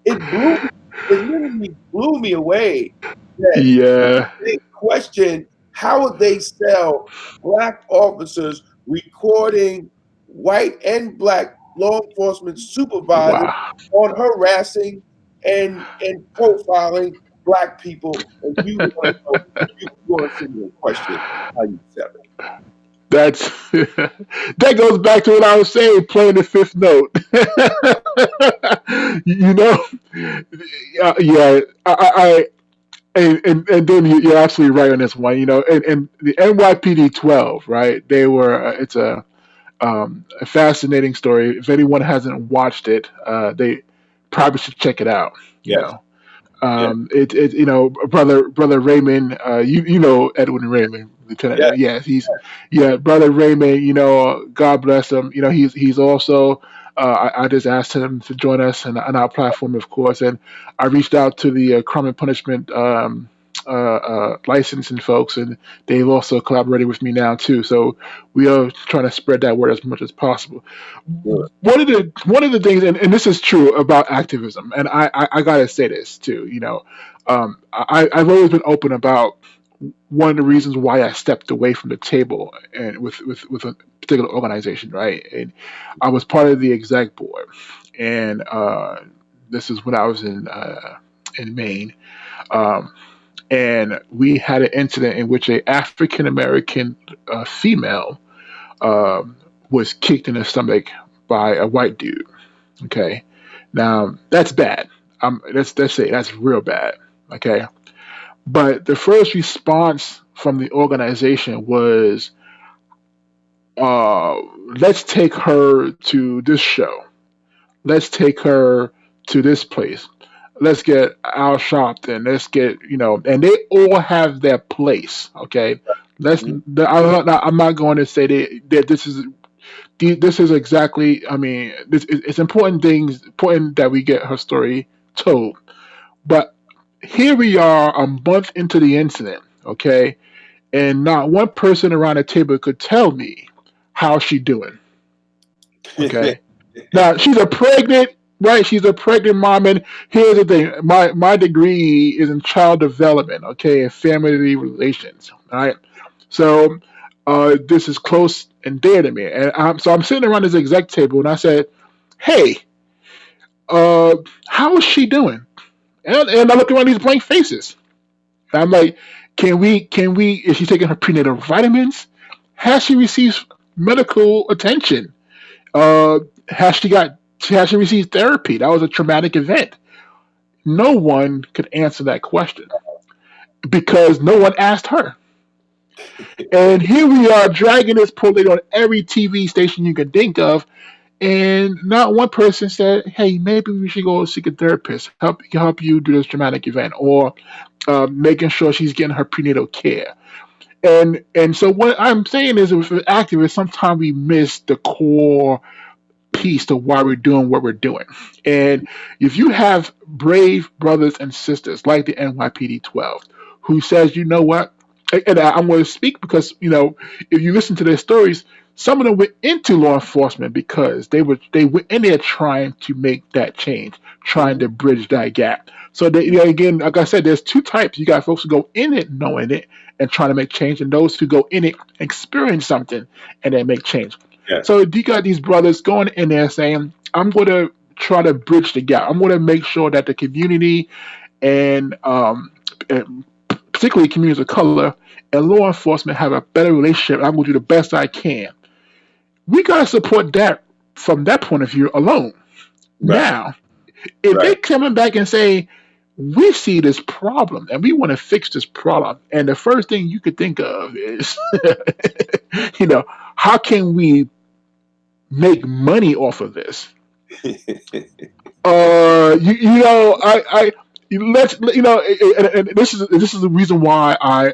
it blew it literally blew me away that Yeah. they question how would they sell black officers recording white and black law enforcement supervisors Wow. on harassing and profiling black people, and you want to sit here and question how you sell it. That's that goes back to what I was saying, playing the fifth note. You know, yeah, and then you're absolutely right on this one. You know, and the NYPD 12, right? They were it's a fascinating story. If anyone hasn't watched it, they probably should check it out. You Yes, know, yes, it you know brother Raymond, you know Edwin Raymond, Lieutenant. yes, Yes, he's yeah brother Raymond. You know, God bless him. You know, he's also. I just asked him to join us on our platform, of course, and I reached out to the Crime and Punishment licensing folks, and they've also collaborated with me now too. So we are trying to spread that word as much as possible. good. One of the things, and this is true about activism, and I gotta say this too. You know, I've always been open about one of the reasons why I stepped away from the table and with a particular organization, right? And I was part of the exec board, and this is when I was in Maine, um, and we had an incident in which a African American female um, was kicked in the stomach by a white dude. Okay, now that's bad. Let's say that's real bad. Okay, But the first response from the organization was, uh, let's take her to this show. Let's take her to this place. Let's get Al Sharpton. Let's get, and they all have their place. Okay, Mhm. I'm not going to say that this is exactly. I mean, it's important that we get her story told. But here we are, a month into the incident. Okay, and not one person around the table could tell me how she doing. Okay, now she's a pregnant, right? She's a pregnant mom, and here's the thing: my degree is in child development, okay, and family relations. All right, so this is close and dear to me, and I'm sitting around this exec table, and I said, "Hey, how is she doing?" And I look around these blank faces. And I'm like, can we? Is she taking her prenatal vitamins? Has she received medical attention? Uh, has she got? Has she received therapy? That was a traumatic event. No one could answer that question because no one asked her. And here we are dragging this poor lady on every TV station you can think of, and not one person said, "Hey, maybe we should go seek a therapist, help you do this traumatic event, or making sure she's getting her prenatal care." And so what I'm saying is, with activists, sometimes we miss the core piece to why we're doing what we're doing. And if you have brave brothers and sisters like the NYPD 12 who says, you know what, and I'm going to speak because, if you listen to their stories, some of them went into law enforcement because they were in there trying to make that change, trying Mhm. to bridge that gap. So again, like I said, there's two types. You got folks who go in it knowing it and trying to make change, and those who go in it, experience something, and then make change. Yes. So you got these brothers going in there saying, I'm going to try to bridge the gap. I'm going to make sure that the community and particularly communities of color and law enforcement have a better relationship. I'm going to do the best I can. We got to support that from that point of view alone. Right. Now, if they Right. coming back and say, we see this problem and we want to fix this problem, and the first thing you could think of is, you know, how can we make money off of this? Let's and this is the reason why I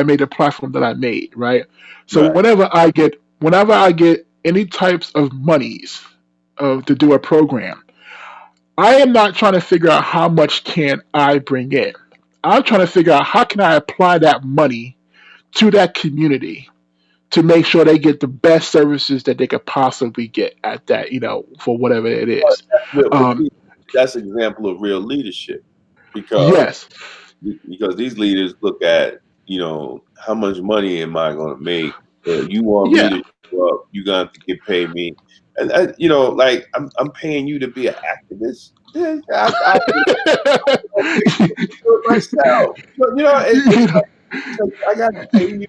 made the platform that I made, right? So Right. whenever I get any types of monies to do a program, I am not trying to figure out how much can I bring in. I'm trying to figure out how can I apply that money to that community to make sure they get the best services that they could possibly get at that, for whatever it But is. but Um, see, that's an example of real leadership because yes, these leaders look at, how much money am I going to make? You want me yeah. to show up? You got to get paid me, and like I'm paying you to be an activist. Yeah, I'll do it myself. It's like I got to pay you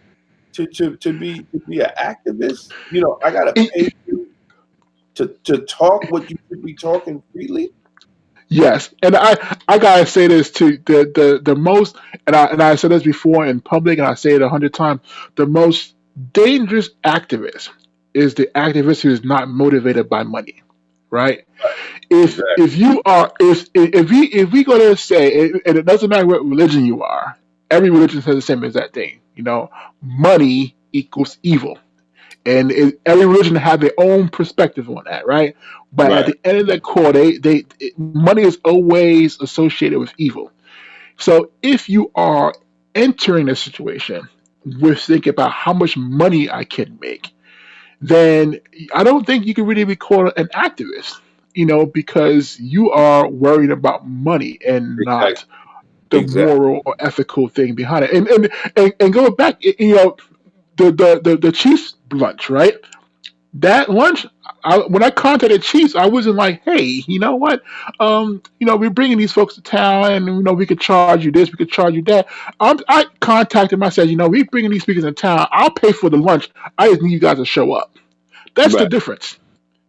to be an activist. I got to pay you to talk what you should be talking freely. Yes, and I gotta say this too. The most, and I said this before in public, and I say it 100 times. The most dangerous activist is the activist who is not motivated by money, right? If Exactly. you are if we gonna say, and it doesn't matter what religion you are, every religion says the same exact thing. Money equals evil. And every religion have their own perspective on that, right? But at Right. the end of the core, money is always associated with evil. So if you are entering a situation with thinking about how much money I can make, then I don't think you can really be called an activist, because you are worried about money and Exactly. not the Exactly. moral or ethical thing behind it. And going back, the Chiefs lunch, right? That lunch, when I contacted Chiefs, I wasn't like, hey, you know what? We're bringing these folks to town, and we could charge you this, we could charge you that. I contacted them. I said, we're bringing these speakers in town. I'll pay for the lunch. I just need you guys to show up. That's the Right. difference.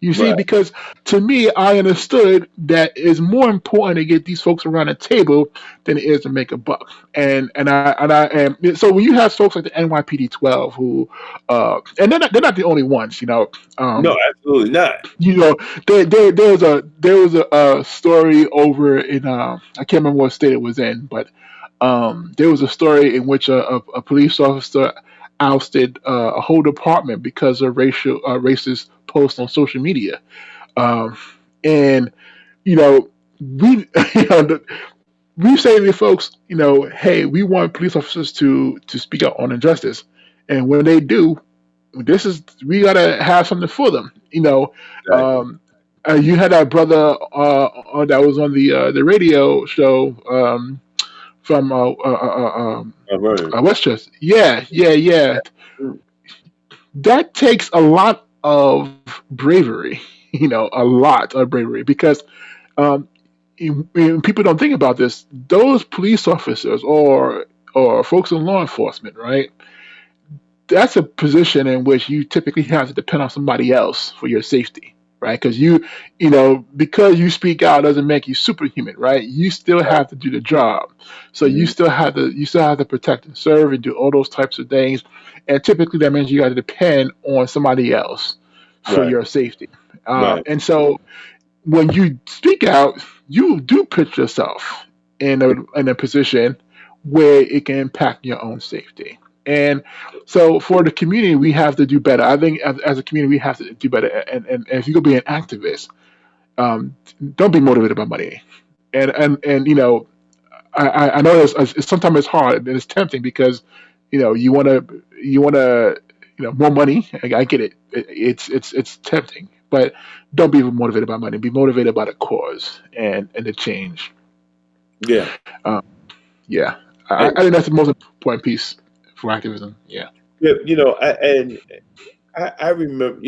You see, Right. because to me, I understood that it's more important to get these folks around the table than it is to make a buck. And so when you have folks like the NYPD 12 who, and they're not the only ones, No, um, absolutely not. you know, there was a story over in I can't remember what state it was in, but there was a story in which a police officer ousted a whole department because of racist posts on social media. Um, and you know, we you know the, we say to folks, hey, we want police officers to speak out on injustice, and when they do, we gotta have something for them. Exactly. Um, you had that brother that was on the radio show from I'm running. Westchester. Yeah, yeah, yeah. Mm. That takes a lot of bravery. A lot of bravery because um, people don't think about this. Those police officers or folks in law enforcement, right? That's a position in which you typically have to depend on somebody else for your safety, right? Because because you speak out doesn't make you superhuman, right? You still have to do the job, so you Mhm. still have to protect and serve and do all those types of things, and typically that means you got to depend on somebody else for Right. your safety, Right. and so when you speak out, you do put yourself in a position where it can impact your own safety. And so for the community, we have to do better. I think as a community, we have to do better. And if you're gonna be an activist, um, don't be motivated by money. And I know sometimes it's hard and it's tempting because you want to more money. I get it. It's tempting, but don't be motivated by money. Be motivated by the cause and the change. Yeah. Um, yeah, I And think that's the most important piece for activism. Yeah. yeah, I remember,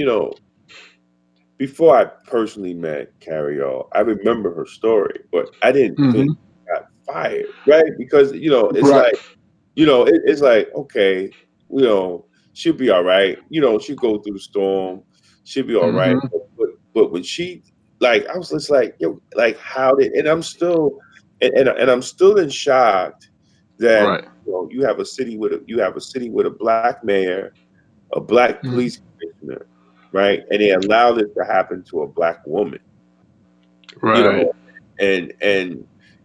before I personally met Carrie, I remember her story, but I didn't think Hmm. she got fired, right? Because it's Right. like, it's like, okay, she'll be all right. She'll go through the storm, she'll be all right. Hmm. But when she, like, I was just like, yo, like, how did? And I'm still, and I'm still in shock that Right. you have a city with a black mayor, a black Hmm. police commissioner, right? And they allowed it to happen to a black woman, you Right. know, and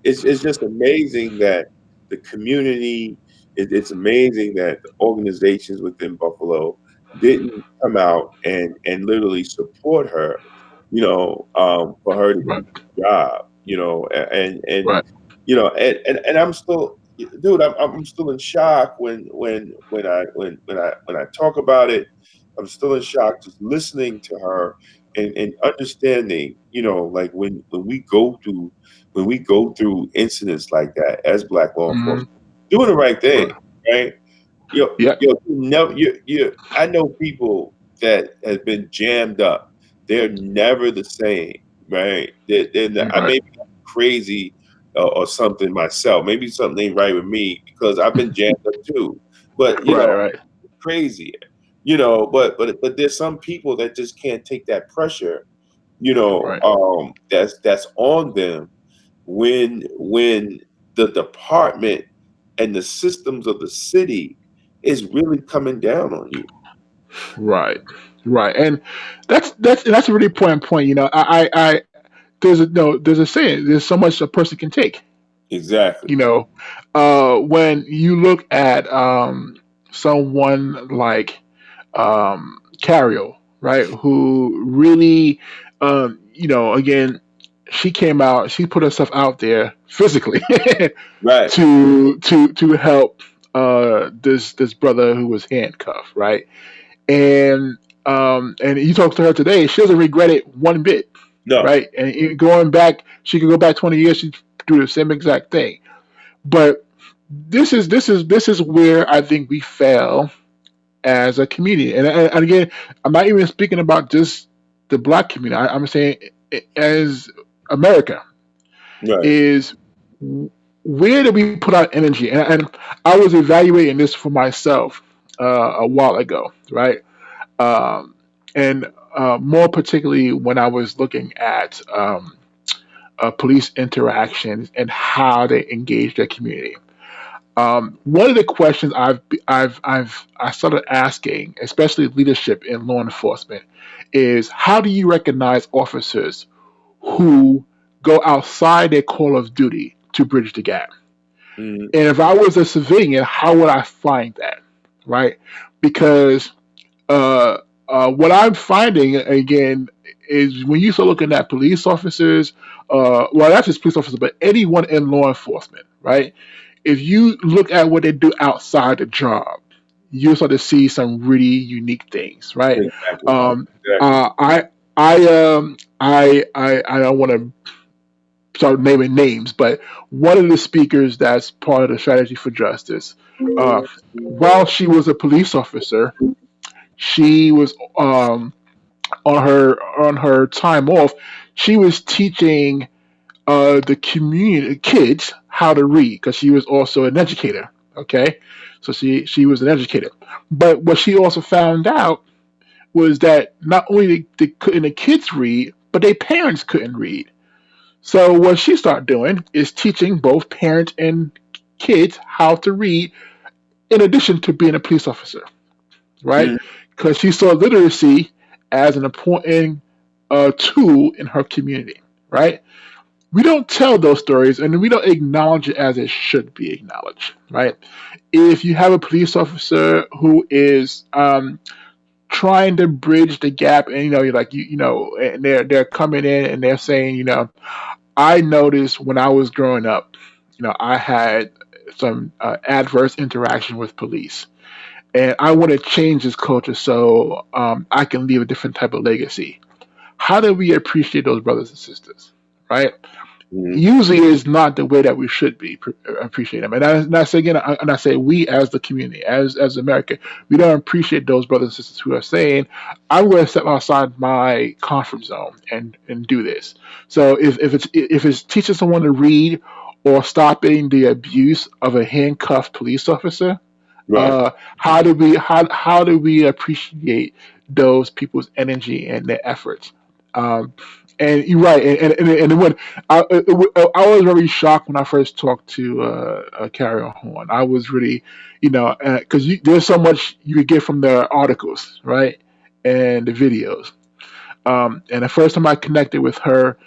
it's just amazing that the community. It's amazing that the organizations within Buffalo didn't come out and literally support her, for her to Right. keep the job, and Right. and I'm still, dude, I'm still in shock when I talk about it. I'm still in shock just listening to her and understanding, like when we go through incidents like that as black law Hmm. enforcement, doing the right thing, Right. right? You Yep. you never you I know people that have been jammed up. They're never the same, right? I Right. may be crazy or something myself. Maybe something ain't right with me because I've been jammed up too. But Right. Right. crazy. But there's some people that just can't take that pressure, Right. that's on them when the department and the systems of the city is really coming down on you. Right. Right. And that's a really important point. There's a saying. There's so much a person can take. Exactly. You know, when you look at someone like Cario, right, who really, again, she came out, she put herself out there physically Right. to help this brother who was handcuffed, right, and you talk to her today, she doesn't regret it one bit, No. right, and going back, she could go back 20 years, she'd do the same exact thing, but this is where I think we fail as a community. And again, I'm not even speaking about just the black community. I'm saying as America Right. is where do we put our energy? And I was evaluating this for myself a while ago, right? Um, and more particularly when I was looking at police interactions and how they engage their community. One of the questions I started asking, especially leadership in law enforcement, is how do you recognize officers who go outside their call of duty to bridge the gap? Mhm. And if I was a civilian, how would I find that? Right? Because uh, what I'm finding again is when you start looking at police officers, well, not just police officers, but anyone in law enforcement, right? If you look at what they do outside the job, you start to see some really unique things, right? Exactly. Um, Exactly. uh, I don't want to start naming names, but one of the speakers that's part of the strategy for justice, uh, while she was a police officer, she was on her time off. She was teaching the community kids how to read because she was also an educator. Okay, so she was an educator, but what she also found out was that not only couldn't the kids read, but their parents couldn't read. So what she started doing is teaching both parents and kids how to read, in addition to being a police officer, right? Mhm. Because she saw literacy as an important tool in her community, right? We don't tell those stories and we don't acknowledge it as it should be acknowledged, right? If you have a police officer who is trying to bridge the gap, and you're like and they're coming in and they're saying, I noticed when I was growing up, I had some adverse interaction with police, and I want to change this culture so I can leave a different type of legacy. How do we appreciate those brothers and sisters, right? Mhm. Usually is not the way that we should be appreciate them. And I say again, and I say we as the community, as America, we don't appreciate those brothers and sisters who are saying, "I'm going to step outside my comfort zone and do this." So if it's teaching someone to read or stopping the abuse of a handcuffed police officer, Right. how do we appreciate those people's energy and their efforts? Um, and you're right, and when I was very shocked when I first talked to Carrier Horn. I was really, because there's so much you could get from the articles, right, and the videos. And the first time I connected with her,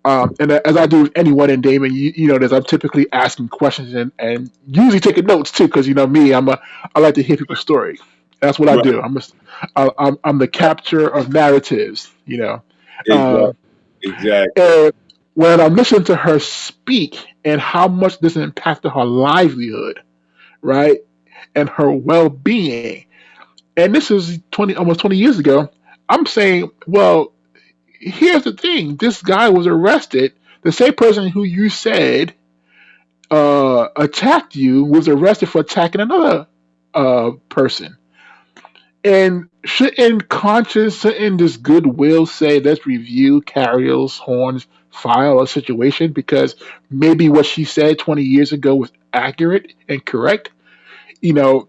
and as I do with anyone in Damon, there's I'm typically asking questions and usually taking notes too, because me, I like to hear people's story. That's what I Right. do. I'm the capture of narratives. Exactly. Um, Exactly. and when I'm listening to her speak and how much this impacted her livelihood, right, and her well-being, and this is almost 20 years ago. I'm saying, well, here's the thing: this guy was arrested. The same person who you said attacked you was arrested for attacking another person. And shouldn't conscience, shouldn't this goodwill say, let's review Carrier's Horn's file or situation because maybe what she said 20 years ago was accurate and correct? You know,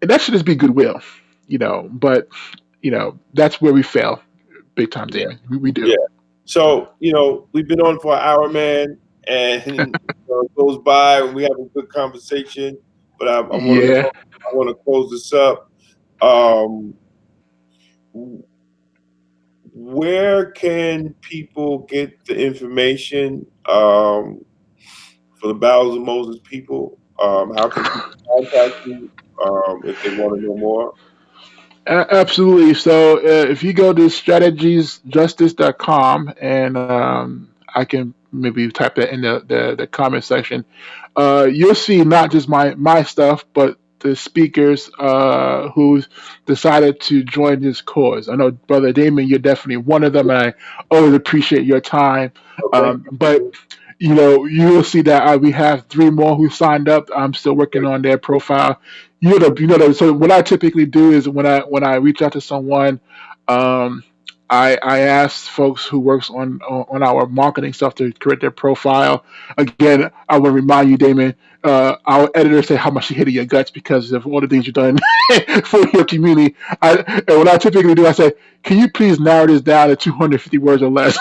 and that should just be goodwill. But that's where we fail big time, Yeah. Damon. We do. Yeah. So, we've been on for an hour, man, and it goes by and we have a good conversation. But Yeah. I want to close this up. Um, where can people get the information for the Battles of Moses people? How can people contact you if they want to know more? Absolutely. So if you go to strategiesjustice.com and I can maybe type that in the comment section, you'll see not just my stuff, but the speakers who decided to join this cause. I know, Brother Damon, you're definitely one of them, and I always appreciate your time. Oh, thank But you. you will see that we have three more who signed up. I'm still working on their profile. So what I typically do is when I reach out to someone, um, I asked folks who works on our marketing stuff to create their profile. Again, I want to remind you, Damon. Our editor said how much she hated your guts because of all the things you've done for your community. And what I typically do, I say, "Can you please narrow this down to 250 words or less?"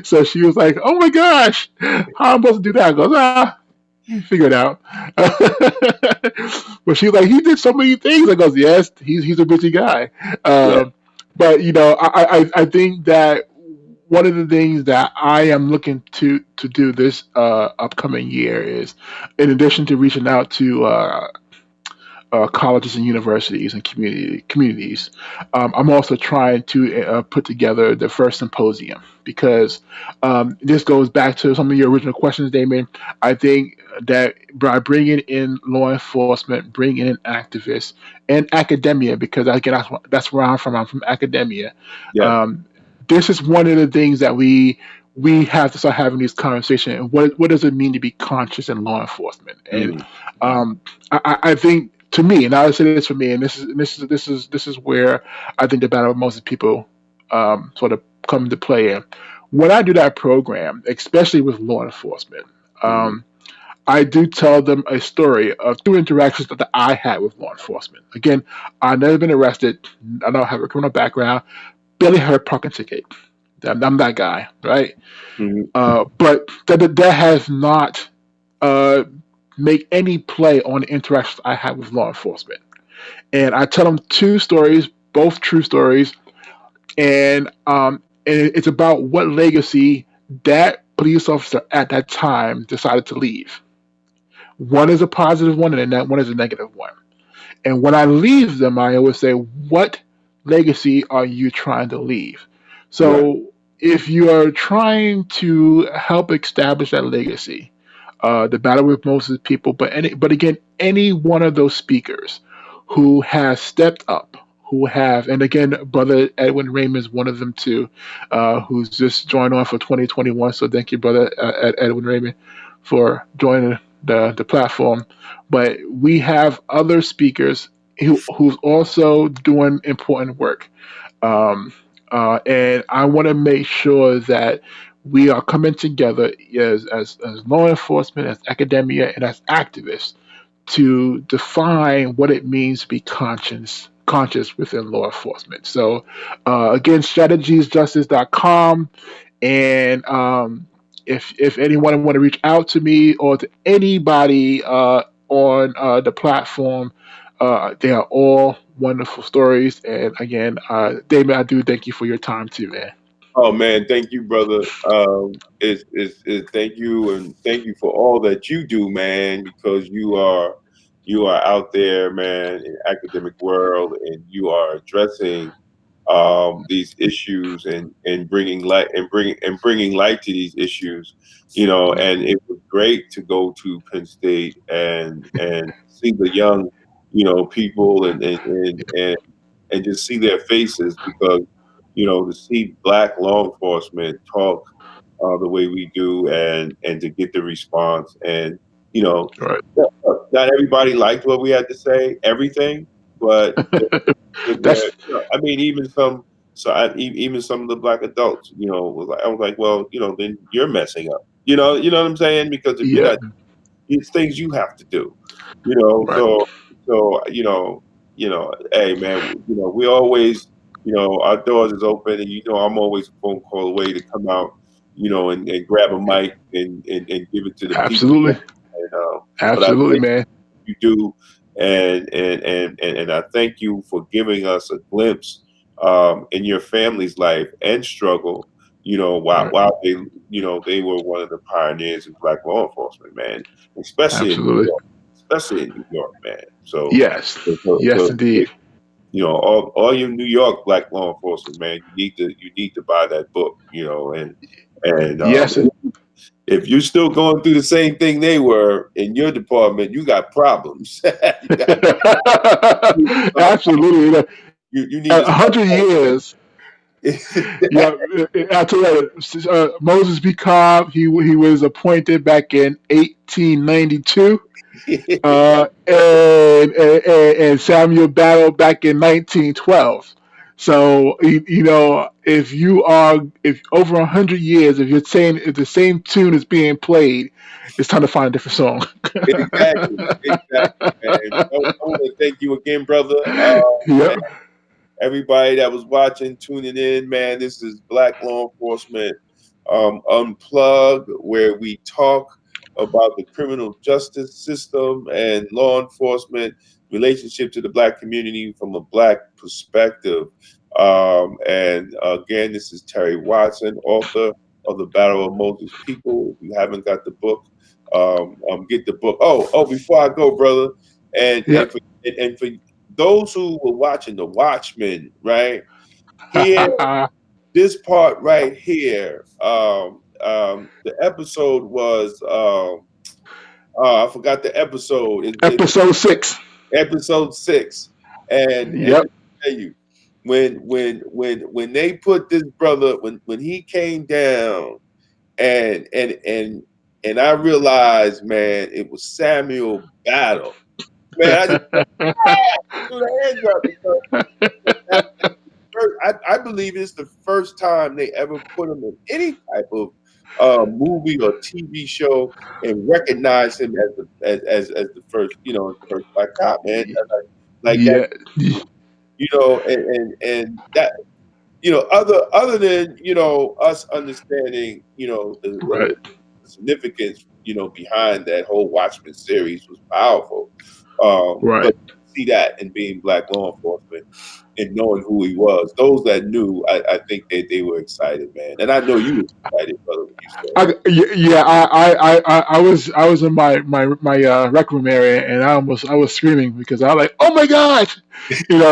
So she was like, "Oh my gosh, how am I supposed to do that?" I goes, figure it out. But she was like, he did so many things. I goes, yes, he's a busy guy. Yeah. But I think that one of the things that I am looking to do this upcoming year is, in addition to reaching out to colleges and universities and communities. I'm also trying to put together the first symposium because this goes back to some of your original questions, Damon. I think that by bringing in law enforcement, bringing in activists and academia, because again, that's where I'm from. I'm from academia. Yeah. Um, this is one of the things that we have to start having these conversations. And what does it mean to be conscious in law enforcement? And Mm. I think to me, and I would say this for me, and this is where I think the battle of Moses people sort of come into play in. When I do that program, especially with law enforcement, Mm. um, I do tell them a story of two interactions that I had with law enforcement. Again, I've never been arrested. I don't have a criminal background. Barely had a parking ticket. I'm that guy, right? Mm. But that has not uh, make any play on the interactions I have with law enforcement. And I tell them two stories, both true stories, and it's about what legacy that police officer at that time decided to leave. One is a positive one, and that one is a negative one. And when I leave them, I always say, "What legacy are you trying to leave?" Right. So if you are trying to help establish that legacy, the battle with Moses people, but again, any one of those speakers who has stepped up, who have, and again, Brother Edwin Raymond is one of them too, who's just joined on for 2021. So thank you, Brother Edwin Raymond, for joining the platform. But we have other speakers who's also doing important work. Um, and I want to make sure that we are coming together as law enforcement, as academia, and as activists to define what it means to be conscious within law enforcement. So again, strategiesjustice.com, and if anyone want to reach out to me or to anybody on the platform, they are all wonderful stories. And again, David, I do thank you for your time too, man. Oh man, thank you, brother. Thank you, and thank you for all that you do, man. Because you are out there, man, in the academic world, and you are addressing these issues and bringing light to these issues. And it was great to go to Penn State and see the young, people and just see their faces because to see black law enforcement talk the way we do and to get the response and you know Right. not everybody liked what we had to say everything but That's I mean even some of the black adults I was like well then you're messing up what I'm saying because if you're yeah. not it's things you have to do Right. so hey man, we always, our doors is open, and I'm always a phone call away to come out, and grab a mic and give it to the people. Absolutely. And but I Absolutely, thank man. you do, and I thank you for giving us a glimpse in your family's life and struggle. While Right. they were one of the pioneers of black law enforcement, man, especially in New Absolutely. York, man. So, Yes. so, so, Yes, so, indeed. all you New York black law enforcement, man, you need to buy that book, and Yes. if you're still going through the same thing they were in your department, you got problems. Absolutely. You need to A start. 100 years. Yeah, I tell you, Moses B. Cobb. He was appointed back in 1892, and Samuel Battle back in 1912. So if you are if over 100 years, if you're saying if the same tune is being played, it's time to find a different song. Exactly, exactly, man. I want to thank you again, brother. Yep. Everybody that was watching, tuning in, man. This is Black Law Enforcement Unplugged, where we talk about the criminal justice system and law enforcement relationship to the Black community from a Black perspective. And again, this is Terry Watson, author of The Battle of Moses People. If you haven't got the book, get the book. Before I go, brother, and and Yep. for, and for those who were watching The Watchmen, right here, this part right here, the episode was, I forgot the episode. It's Episode 6. episode 6, and let Yep. me tell you, when they put this brother, when he came down, and I realized, man, it was Samuel Battle. Man, I just threw the hands up because I believe it's the first time they ever put him in any type of movie or TV show and recognize him as as the first, as the first black cop, man. Like that, Yeah. and that, other than us understanding, Right. the significance, behind that whole Watchmen series was powerful. Right. But see that in being black law enforcement and knowing who he was, those that knew, I think they were excited, man. And I know you were excited, brother, when you saw it. Yeah, I was in my rec room area, and I was screaming because I was like, oh my gosh, and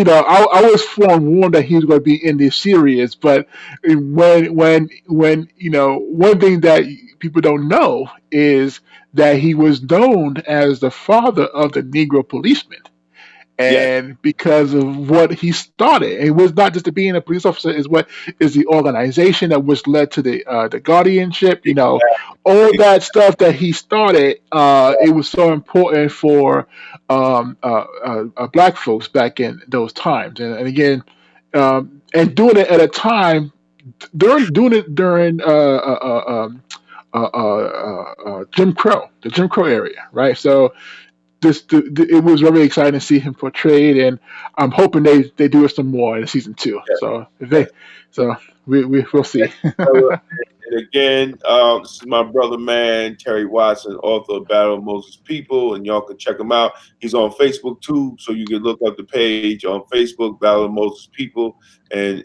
I was forewarned that he was going to be in this series, but when one thing that people don't know is that he was known as the father of the Negro policeman, Yes, and because of what he started, it was not just to being a police officer, is what is the organization that was led to the guardianship, all exactly. that stuff that he started. It was so important for black folks back in those times, and again, and doing it at a time during doing it during Jim Crow, the Jim Crow area, right? So it was very exciting to see him portrayed, and I'm hoping they do it some more in season 2. Yes, So if yes. they, so we'll see. Brother. And again, this is my brother, man, Terry Watson, author of Battle of Moses People, and y'all can check him out. He's on Facebook too, so you can look up the page on Facebook, Battle of Moses People, and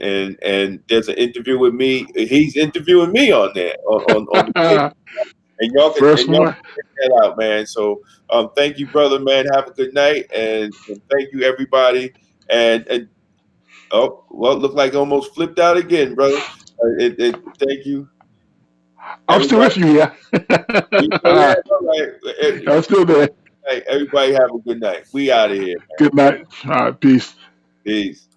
there's an interview with me. He's interviewing me on there on the page, and First y'all one. can check that out, man. So thank you, brother, man. Have a good night, and thank you, everybody. And oh, well, it looked like it almost flipped out again, brother. Thank you. I'm still Everybody, with you, yeah. you still there? All right. I'm still there. Hey, everybody have a good night. We out of here, man. Good night. All right, peace. Peace.